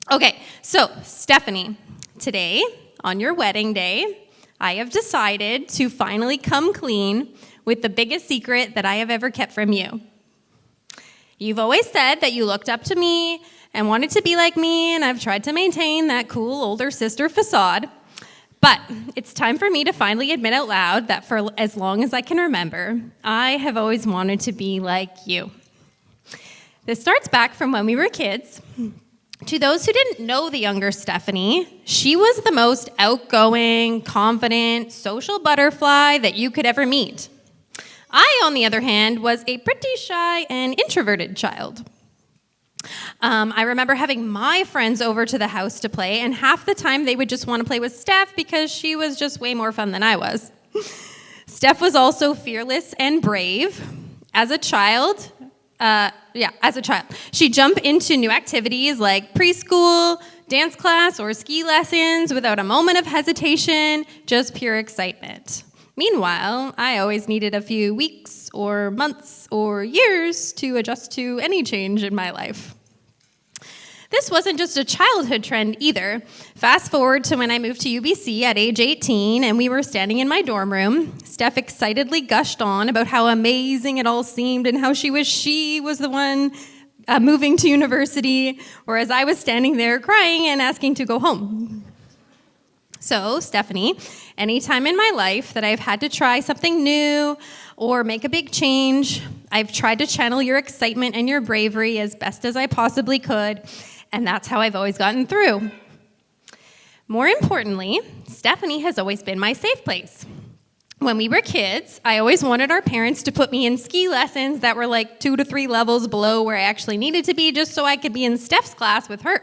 Okay, so Stephanie, today, on your wedding day, I have decided to finally come clean with the biggest secret that I have ever kept from you. You've always said that you looked up to me and wanted to be like me, and I've tried to maintain that cool older sister facade. But it's time for me to finally admit out loud that for as long as I can remember, I have always wanted to be like you. This starts back from when we were kids. To those who didn't know the younger Stephanie, she was the most outgoing, confident, social butterfly that you could ever meet. I, on the other hand, was a pretty shy and introverted child. I remember having my friends over to the house to play, and half the time they would just want to play with Steph because she was just way more fun than I was. Steph was also fearless and brave. As a child, she'd jump into new activities like preschool, dance class, or ski lessons without a moment of hesitation, just pure excitement. Meanwhile, I always needed a few weeks or months or years to adjust to any change in my life. This wasn't just a childhood trend either. Fast forward to when I moved to UBC at age 18 and we were standing in my dorm room. Steph excitedly gushed on about how amazing it all seemed and how she was the one moving to university, whereas I was standing there crying and asking to go home. So, Stephanie, anytime in my life that I've had to try something new or make a big change, I've tried to channel your excitement and your bravery as best as I possibly could, and that's how I've always gotten through. More importantly, Stephanie has always been my safe place. When we were kids, I always wanted our parents to put me in ski lessons that were like 2 to 3 levels below where I actually needed to be, just so I could be in Steph's class with her.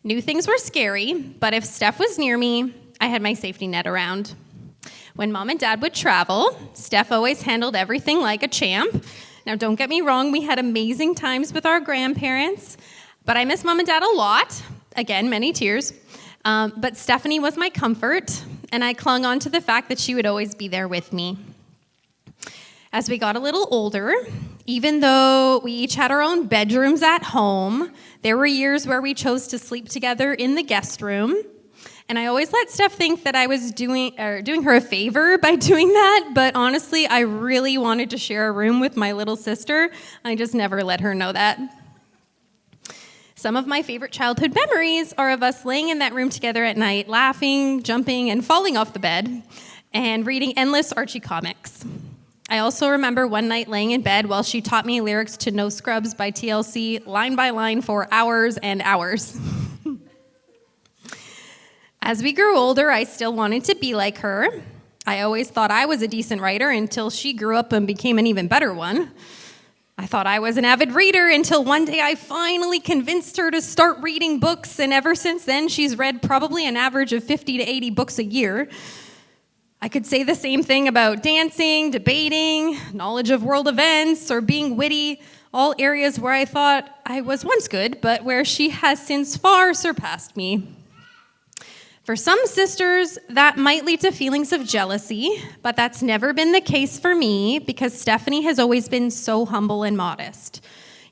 New things were scary, but if Steph was near me, I had my safety net around. When Mom and Dad would travel, Steph always handled everything like a champ. Now, don't get me wrong, we had amazing times with our grandparents, but I miss Mom and Dad a lot. Again, many tears. But Stephanie was my comfort, and I clung on to the fact that she would always be there with me. As we got a little older, even though we each had our own bedrooms at home, there were years where we chose to sleep together in the guest room. And I always let Steph think that I was doing her a favor by doing that, but honestly, I really wanted to share a room with my little sister. I just never let her know that. Some of my favorite childhood memories are of us laying in that room together at night, laughing, jumping, and falling off the bed, and reading endless Archie comics. I also remember one night laying in bed while she taught me lyrics to No Scrubs by TLC, line by line for hours and hours. As we grew older, I still wanted to be like her. I always thought I was a decent writer until she grew up and became an even better one. I thought I was an avid reader until one day I finally convinced her to start reading books, and ever since then, she's read probably an average of 50 to 80 books a year. I could say the same thing about dancing, debating, knowledge of world events, or being witty, all areas where I thought I was once good, but where she has since far surpassed me. For some sisters, that might lead to feelings of jealousy, but that's never been the case for me because Stephanie has always been so humble and modest.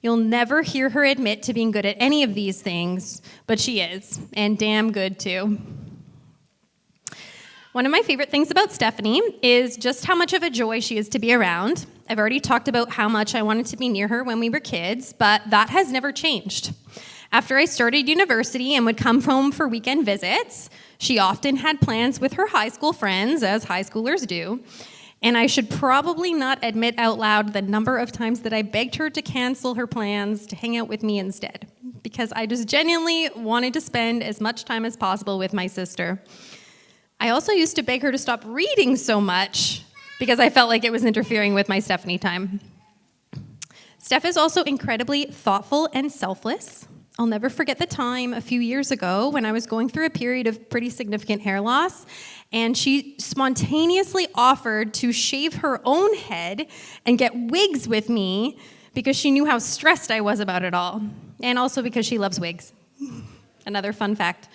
You'll never hear her admit to being good at any of these things, but she is, and damn good too. One of my favorite things about Stephanie is just how much of a joy she is to be around. I've already talked about how much I wanted to be near her when we were kids, but that has never changed. After I started university and would come home for weekend visits, she often had plans with her high school friends, as high schoolers do, and I should probably not admit out loud the number of times that I begged her to cancel her plans to hang out with me instead, because I just genuinely wanted to spend as much time as possible with my sister. I also used to beg her to stop reading so much because I felt like it was interfering with my Stephanie time. Steph is also incredibly thoughtful and selfless. I'll never forget the time a few years ago when I was going through a period of pretty significant hair loss, and she spontaneously offered to shave her own head and get wigs with me because she knew how stressed I was about it all, and also because she loves wigs. Another fun fact.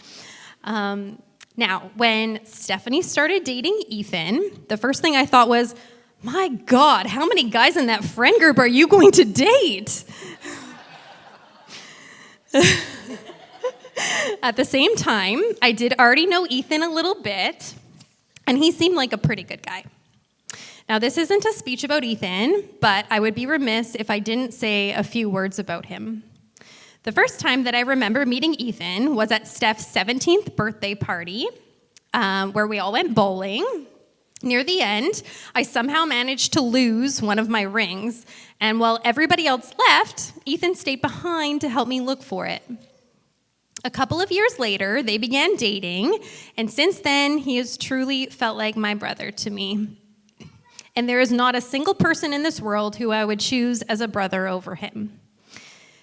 Now, when Stephanie started dating Ethan, the first thing I thought was, my God, how many guys in that friend group are you going to date? At the same time, I did already know Ethan a little bit, and he seemed like a pretty good guy. Now, this isn't a speech about Ethan, but I would be remiss if I didn't say a few words about him. The first time that I remember meeting Ethan was at Steph's 17th birthday party, where we all went bowling. Near the end, I somehow managed to lose one of my rings, and while everybody else left, Ethan stayed behind to help me look for it. A couple of years later, they began dating, and since then, he has truly felt like my brother to me. And there is not a single person in this world who I would choose as a brother over him.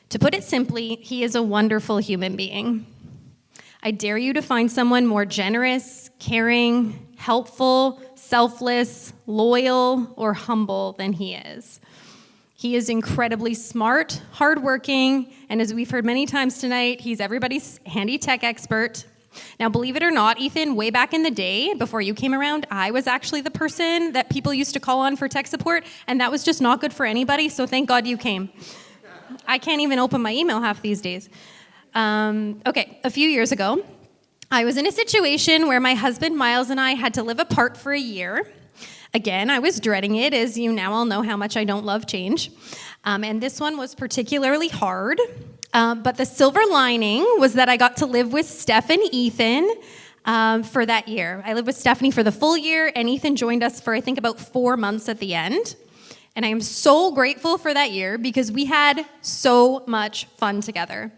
To put it simply, he is a wonderful human being. I dare you to find someone more generous, caring, helpful, selfless, loyal, or humble than he is. He is incredibly smart, hardworking, and as we've heard many times tonight, he's everybody's handy tech expert. Now, believe it or not, Ethan, way back in the day, before you came around, I was actually the person that people used to call on for tech support, and that was just not good for anybody, so thank God you came. I can't even open my email half these days. Okay, a few years ago, I was in a situation where my husband, Miles, and I had to live apart for a year. Again, I was dreading it, as you now all know how much I don't love change. And this one was particularly hard. But the silver lining was that I got to live with Steph and Ethan for that year. I lived with Stephanie for the full year, and Ethan joined us for, I think, about 4 months at the end. And I am so grateful for that year because we had so much fun together.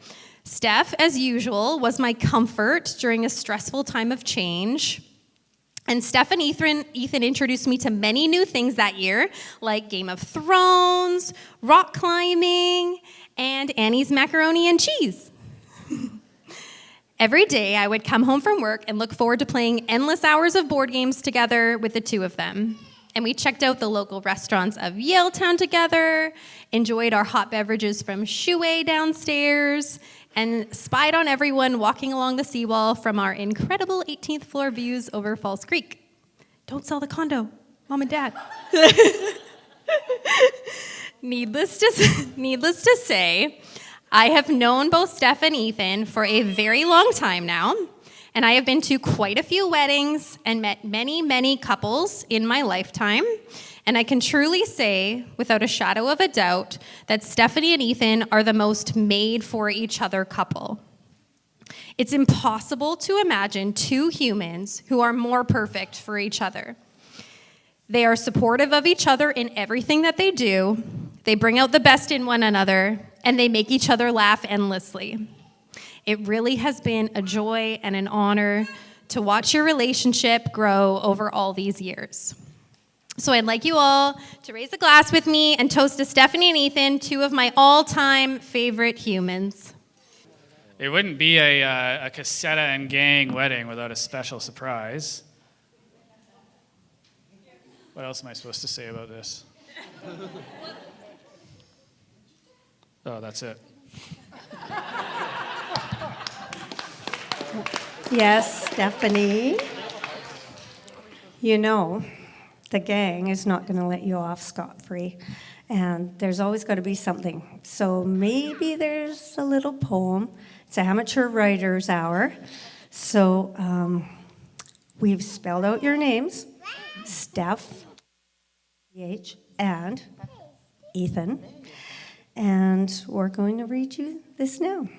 Steph, as usual, was my comfort during a stressful time of change. And Steph and Ethan introduced me to many new things that year, like Game of Thrones, rock climbing, and Annie's macaroni and cheese. Every day, I would come home from work and look forward to playing endless hours of board games together with the two of them. And we checked out the local restaurants of Yaletown together, enjoyed our hot beverages from Shuey downstairs, and spied on everyone walking along the seawall from our incredible 18th floor views over Falls Creek. Don't sell the condo, Mom and Dad. Needless to say, I have known both Steph and Ethan for a very long time now, and I have been to quite a few weddings and met many, many couples in my lifetime. And I can truly say, without a shadow of a doubt, that Stephanie and Ethan are the most made for each other couple. It's impossible to imagine two humans who are more perfect for each other. They are supportive of each other in everything that they do. They bring out the best in one another, and they make each other laugh endlessly. It really has been a joy and an honor to watch your relationship grow over all these years. So I'd like you all to raise a glass with me and toast to Stephanie and Ethan, two of my all-time favorite humans. It wouldn't be a Cassetta and gang wedding without a special surprise. What else am I supposed to say about this? Oh, that's it. Yes, Stephanie. You know, the gang is not going to let you off scot-free, and there's always got to be something. So maybe there's a little poem. It's amateur writer's hour. So we've spelled out your names, Steph, PH, and Ethan, and we're going to read you this now.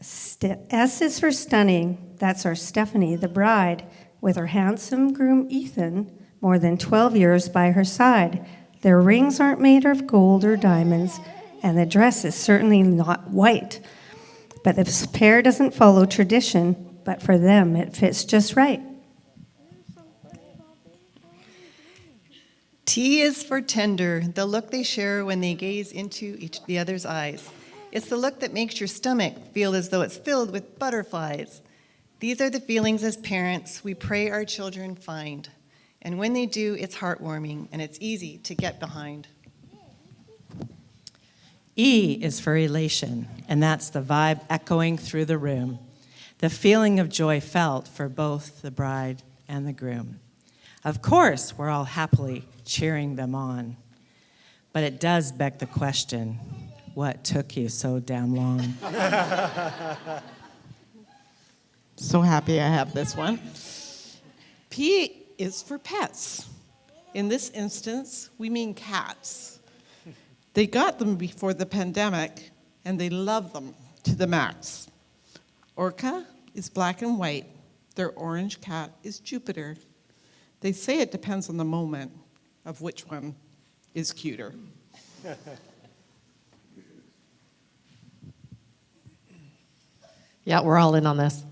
S is for stunning. That's our Stephanie, the bride, with her handsome groom Ethan, more than 12 years by her side. Their rings aren't made of gold or diamonds, and the dress is certainly not white. But the pair doesn't follow tradition, but for them it fits just right. T is for tender, the look they share when they gaze into the other's eyes. It's the look that makes your stomach feel as though it's filled with butterflies. These are the feelings as parents we pray our children find. And when they do, it's heartwarming and it's easy to get behind. E is for elation, and that's the vibe echoing through the room. The feeling of joy felt for both the bride and the groom. Of course, we're all happily cheering them on. But it does beg the question, what took you so damn long? So happy I have this one. P is for pets. In this instance, we mean cats. They got them before the pandemic, and they love them to the max. Orca is black and white. Their orange cat is Jupiter. They say it depends on the moment of which one is cuter. Yeah, we're all in on this.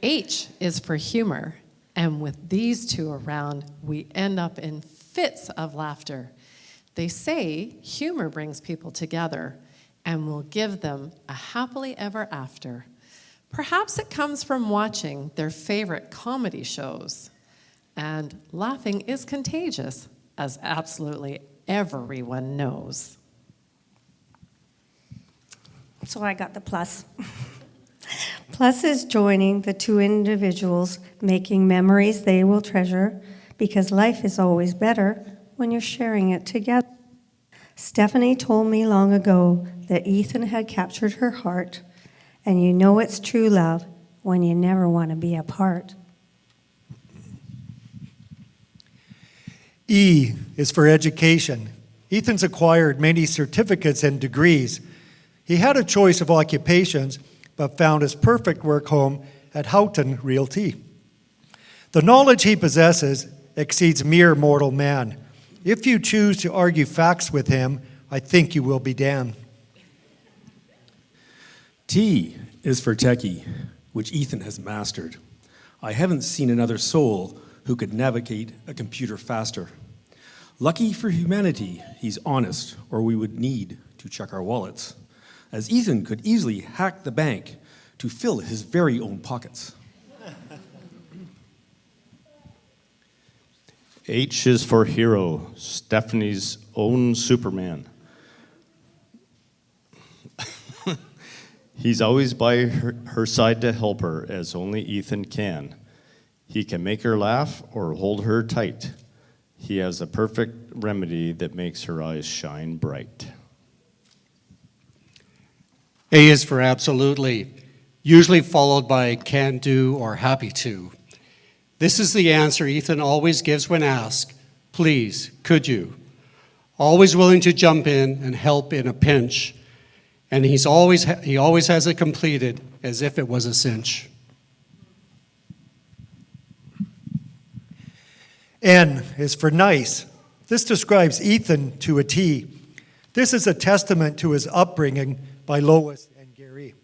H is for humor, and with these two around, we end up in fits of laughter. They say humor brings people together and will give them a happily ever after. Perhaps it comes from watching their favorite comedy shows. And laughing is contagious, as absolutely everyone knows. So I got the plus. Plus is joining the two individuals, making memories they will treasure, because life is always better when you're sharing it together. Stephanie told me long ago that Ethan had captured her heart, and you know it's true love when you never want to be apart. E is for education. Ethan's acquired many certificates and degrees. He had a choice of occupations, but found his perfect work home at Houghton Realty. The knowledge he possesses exceeds mere mortal man. If you choose to argue facts with him, I think you will be damned. T is for techie, which Ethan has mastered. I haven't seen another soul who could navigate a computer faster. Lucky for humanity, he's honest, or we would need to check our wallets, as Ethan could easily hack the bank to fill his very own pockets. H is for hero, Stephanie's own Superman. He's always by her side to help her, as only Ethan can. He can make her laugh or hold her tight. He has a perfect remedy that makes her eyes shine bright. A is for absolutely, usually followed by can do or happy to. This is the answer Ethan always gives when asked, please, could you? Always willing to jump in and help in a pinch. And he always has it completed as if it was a cinch. N is for nice. This describes Ethan to a T. This is a testament to his upbringing by Lois and Gary.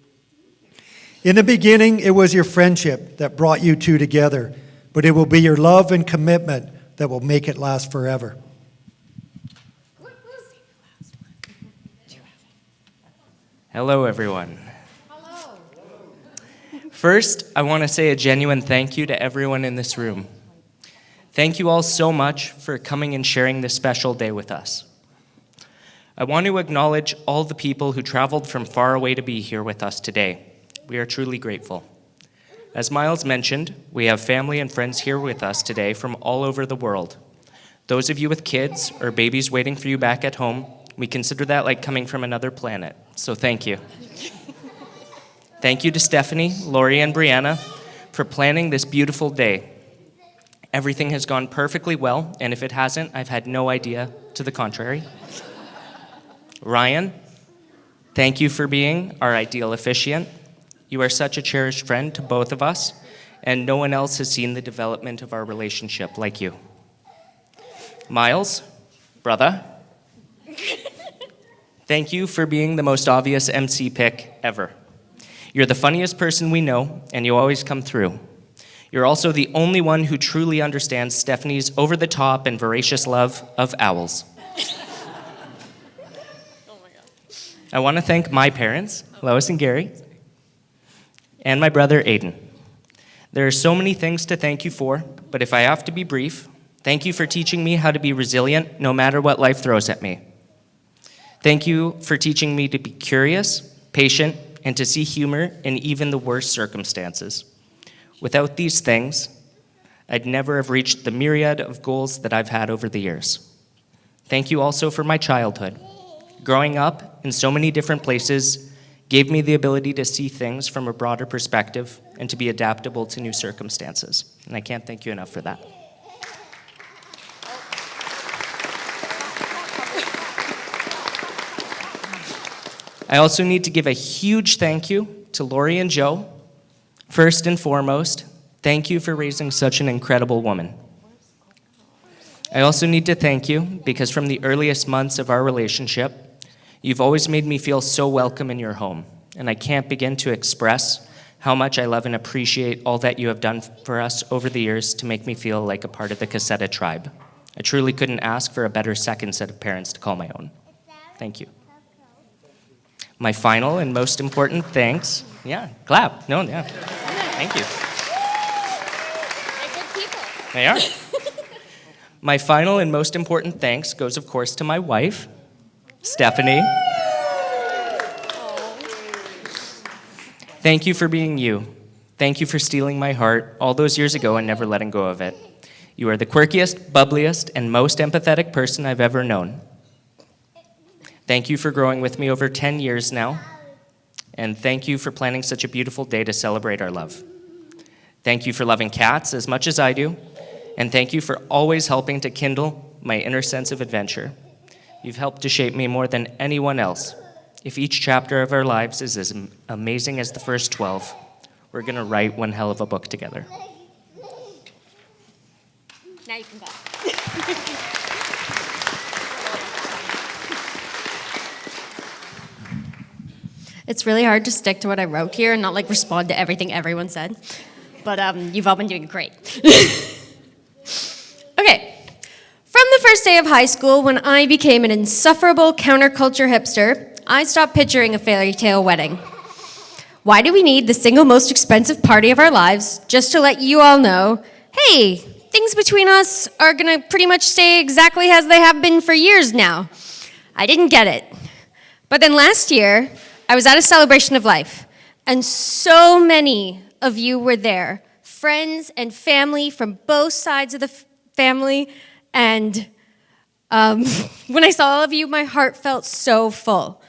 In the beginning, it was your friendship that brought you two together, but it will be your love and commitment that will make it last forever. Hello, everyone. Hello. First, I want to say a genuine thank you to everyone in this room. Thank you all so much for coming and sharing this special day with us. I want to acknowledge all the people who traveled from far away to be here with us today. We are truly grateful. As Miles mentioned, we have family and friends here with us today from all over the world. Those of you with kids or babies waiting for you back at home, we consider that like coming from another planet, so thank you. Thank you to Stephanie, Lori, and Brianna for planning this beautiful day. Everything has gone perfectly well, and if it hasn't, I've had no idea to the contrary. Ryan, thank you for being our ideal officiant. You are such a cherished friend to both of us, and no one else has seen the development of our relationship like you. Miles, brother, thank you for being the most obvious MC pick ever. You're the funniest person we know, and you always come through. You're also the only one who truly understands Stephanie's over-the-top and voracious love of owls. I want to thank my parents, Lois and Gary, and my brother, Aiden. There are so many things to thank you for, but if I have to be brief, thank you for teaching me how to be resilient no matter what life throws at me. Thank you for teaching me to be curious, patient, and to see humor in even the worst circumstances. Without these things, I'd never have reached the myriad of goals that I've had over the years. Thank you also for my childhood. Growing up in so many different places gave me the ability to see things from a broader perspective and to be adaptable to new circumstances. And I can't thank you enough for that. I also need to give a huge thank you to Lori and Joe. First and foremost, thank you for raising such an incredible woman. I also need to thank you because from the earliest months of our relationship, you've always made me feel so welcome in your home, and I can't begin to express how much I love and appreciate all that you have done for us over the years to make me feel like a part of the Caseta tribe. I truly couldn't ask for a better second set of parents to call my own. Thank you. My final and most important thanks, clap, thank you. They're good people. They are. My final and most important thanks goes, of course, to my wife, Stephanie. Thank you for being you. Thank you for stealing my heart all those years ago and never letting go of it. You are the quirkiest, bubbliest, and most empathetic person I've ever known. Thank you for growing with me over 10 years now. And thank you for planning such a beautiful day to celebrate our love. Thank you for loving cats as much as I do. And thank you for always helping to kindle my inner sense of adventure. You've helped to shape me more than anyone else. If each chapter of our lives is as amazing as the first 12, we're going to write one hell of a book together. Now you can go. It's really hard to stick to what I wrote here and not like respond to everything everyone said. But you've all been doing great. Okay. From the first day of high school, when I became an insufferable counterculture hipster, I stopped picturing a fairy tale wedding. Why do we need the single most expensive party of our lives just to let you all know, hey, things between us are gonna pretty much stay exactly as they have been for years now? I didn't get it. But then last year, I was at a celebration of life, and so many of you were there, friends and family from both sides of the family, And when I saw all of you, my heart felt so full.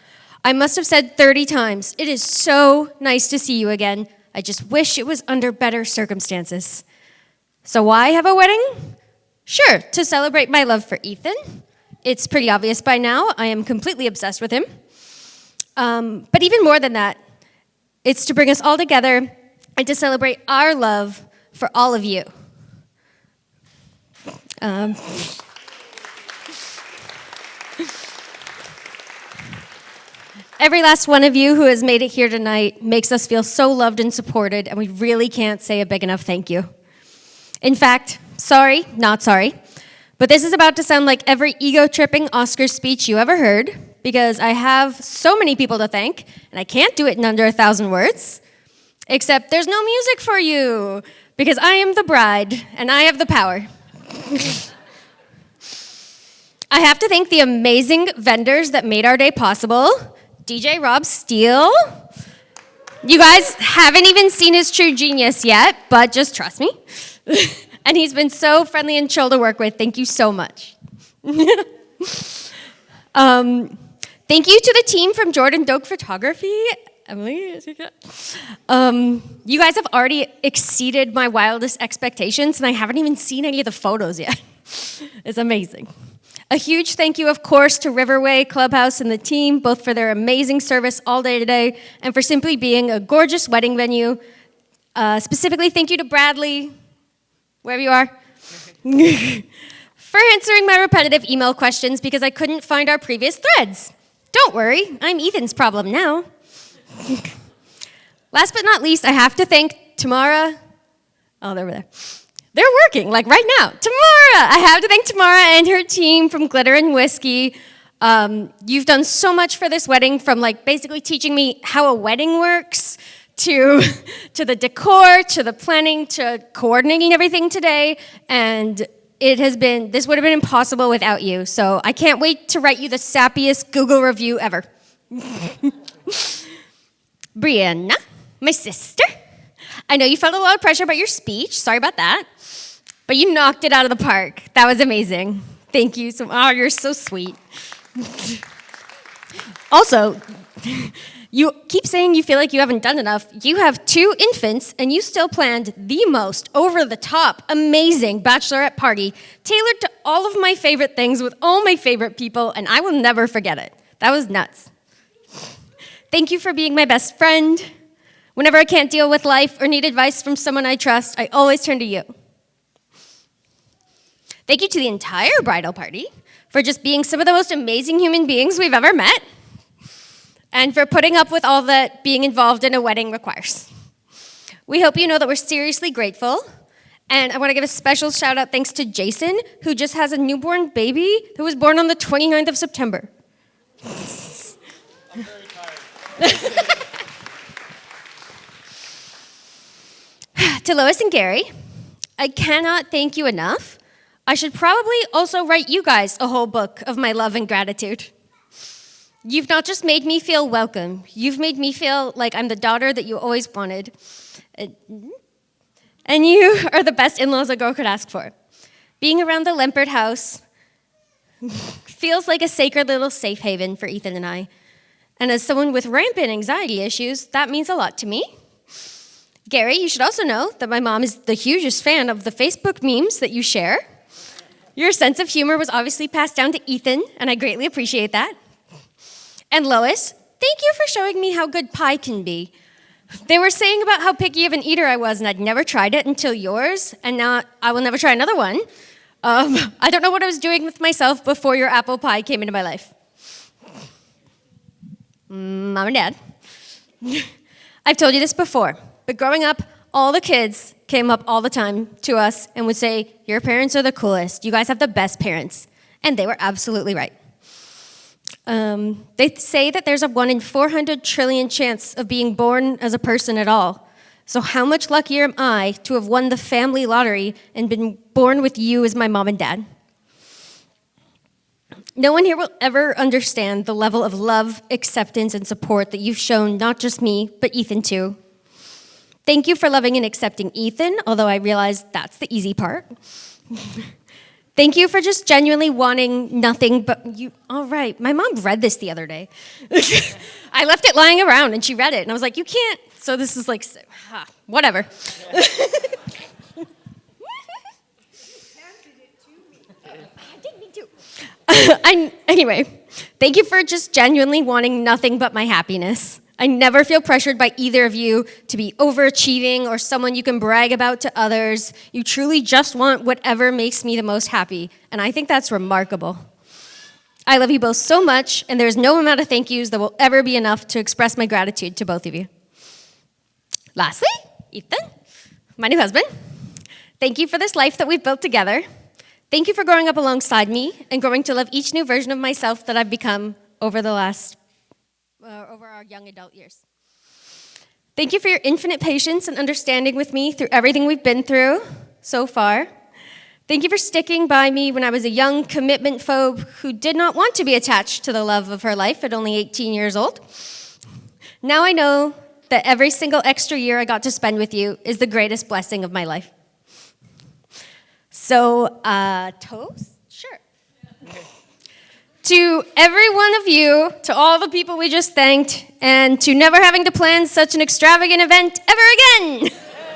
I must have said 30 times, "It is so nice to see you again. I just wish it was under better circumstances." So why have a wedding? Sure, to celebrate my love for Ethan. It's pretty obvious by now. I am completely obsessed with him. But even more than that, it's to bring us all together and to celebrate our love for all of you. Every last one of you who has made it here tonight makes us feel so loved and supported, and we really can't say a big enough thank you. In fact, sorry, not sorry, but this is about to sound like every ego-tripping Oscar speech you ever heard, because I have so many people to thank, and I can't do it in under 1,000 words. Except there's no music for you, because I am the bride, and I have the power. I have to thank the amazing vendors that made our day possible. DJ Rob Steele. You guys haven't even seen his true genius yet, but just trust me. And he's been so friendly and chill to work with. Thank you so much. Thank you to the team from Jordan Doak Photography. Emily, you guys have already exceeded my wildest expectations, and I haven't even seen any of the photos yet. It's amazing. A huge thank you, of course, to Riverway Clubhouse and the team, both for their amazing service all day today and for simply being a gorgeous wedding venue. Specifically, thank you to Bradley, wherever you are, for answering my repetitive email questions because I couldn't find our previous threads. Don't worry, I'm Ethan's problem now. Last but not least, I have to thank Tamara. Oh, they're over there. They're working, like right now. Tamara! I have to thank Tamara and her team from Glitter and Whiskey. You've done so much for this wedding, from like basically teaching me how a wedding works, to the decor, to the planning, to coordinating everything today. And this would have been impossible without you. So I can't wait to write you the sappiest Google review ever. Brianna, my sister. I know you felt a lot of pressure about your speech. Sorry about that. But you knocked it out of the park. That was amazing. Thank you. You're so sweet. Also, you keep saying you feel like you haven't done enough. You have 2 infants, and you still planned the most over-the-top, amazing bachelorette party tailored to all of my favorite things with all my favorite people, and I will never forget it. That was nuts. Thank you for being my best friend. Whenever I can't deal with life or need advice from someone I trust, I always turn to you. Thank you to the entire bridal party for just being some of the most amazing human beings we've ever met, and for putting up with all that being involved in a wedding requires. We hope you know that we're seriously grateful, and I want to give a special shout out thanks to Jason, who just has a newborn baby who was born on the 29th of September. I'm very tired. To Lois and Gary, I cannot thank you enough. I should probably also write you guys a whole book of my love and gratitude. You've not just made me feel welcome, you've made me feel like I'm the daughter that you always wanted. And you are the best in-laws a girl could ask for. Being around the Lempert house feels like a sacred little safe haven for Ethan and I. And as someone with rampant anxiety issues, that means a lot to me. Gary, you should also know that my mom is the hugest fan of the Facebook memes that you share. Your sense of humor was obviously passed down to Ethan, and I greatly appreciate that. And Lois, thank you for showing me how good pie can be. They were saying about how picky of an eater I was, and I'd never tried it until yours, and now I will never try another one. I don't know what I was doing with myself before your apple pie came into my life. Mom and Dad, I've told you this before, but growing up, all the kids came up all the time to us and would say, your parents are the coolest. You guys have the best parents. And they were absolutely right. They say that there's a 1 in 400 trillion chance of being born as a person at all. So how much luckier am I to have won the family lottery and been born with you as my mom and dad? No one here will ever understand the level of love, acceptance, and support that you've shown not just me, but Ethan too. Thank you for loving and accepting Ethan, although I realize that's the easy part. Thank you for just genuinely wanting nothing but you. All right, my mom read this the other day. I left it lying around and she read it and I was like, you can't. So this is like, whatever. Anyway, thank you for just genuinely wanting nothing but my happiness. I never feel pressured by either of you to be overachieving or someone you can brag about to others. You truly just want whatever makes me the most happy, and I think that's remarkable. I love you both so much, and there's no amount of thank yous that will ever be enough to express my gratitude to both of you. Lastly, Ethan, my new husband, thank you for this life that we've built together. Thank you for growing up alongside me and growing to love each new version of myself that I've become over our young adult years. Thank you for your infinite patience and understanding with me through everything we've been through so far. Thank you for sticking by me when I was a young commitment phobe who did not want to be attached to the love of her life at only 18 years old. Now I know that every single extra year I got to spend with you is the greatest blessing of my life. So, toast? Sure. To every one of you, to all the people we just thanked, and to never having to plan such an extravagant event ever again.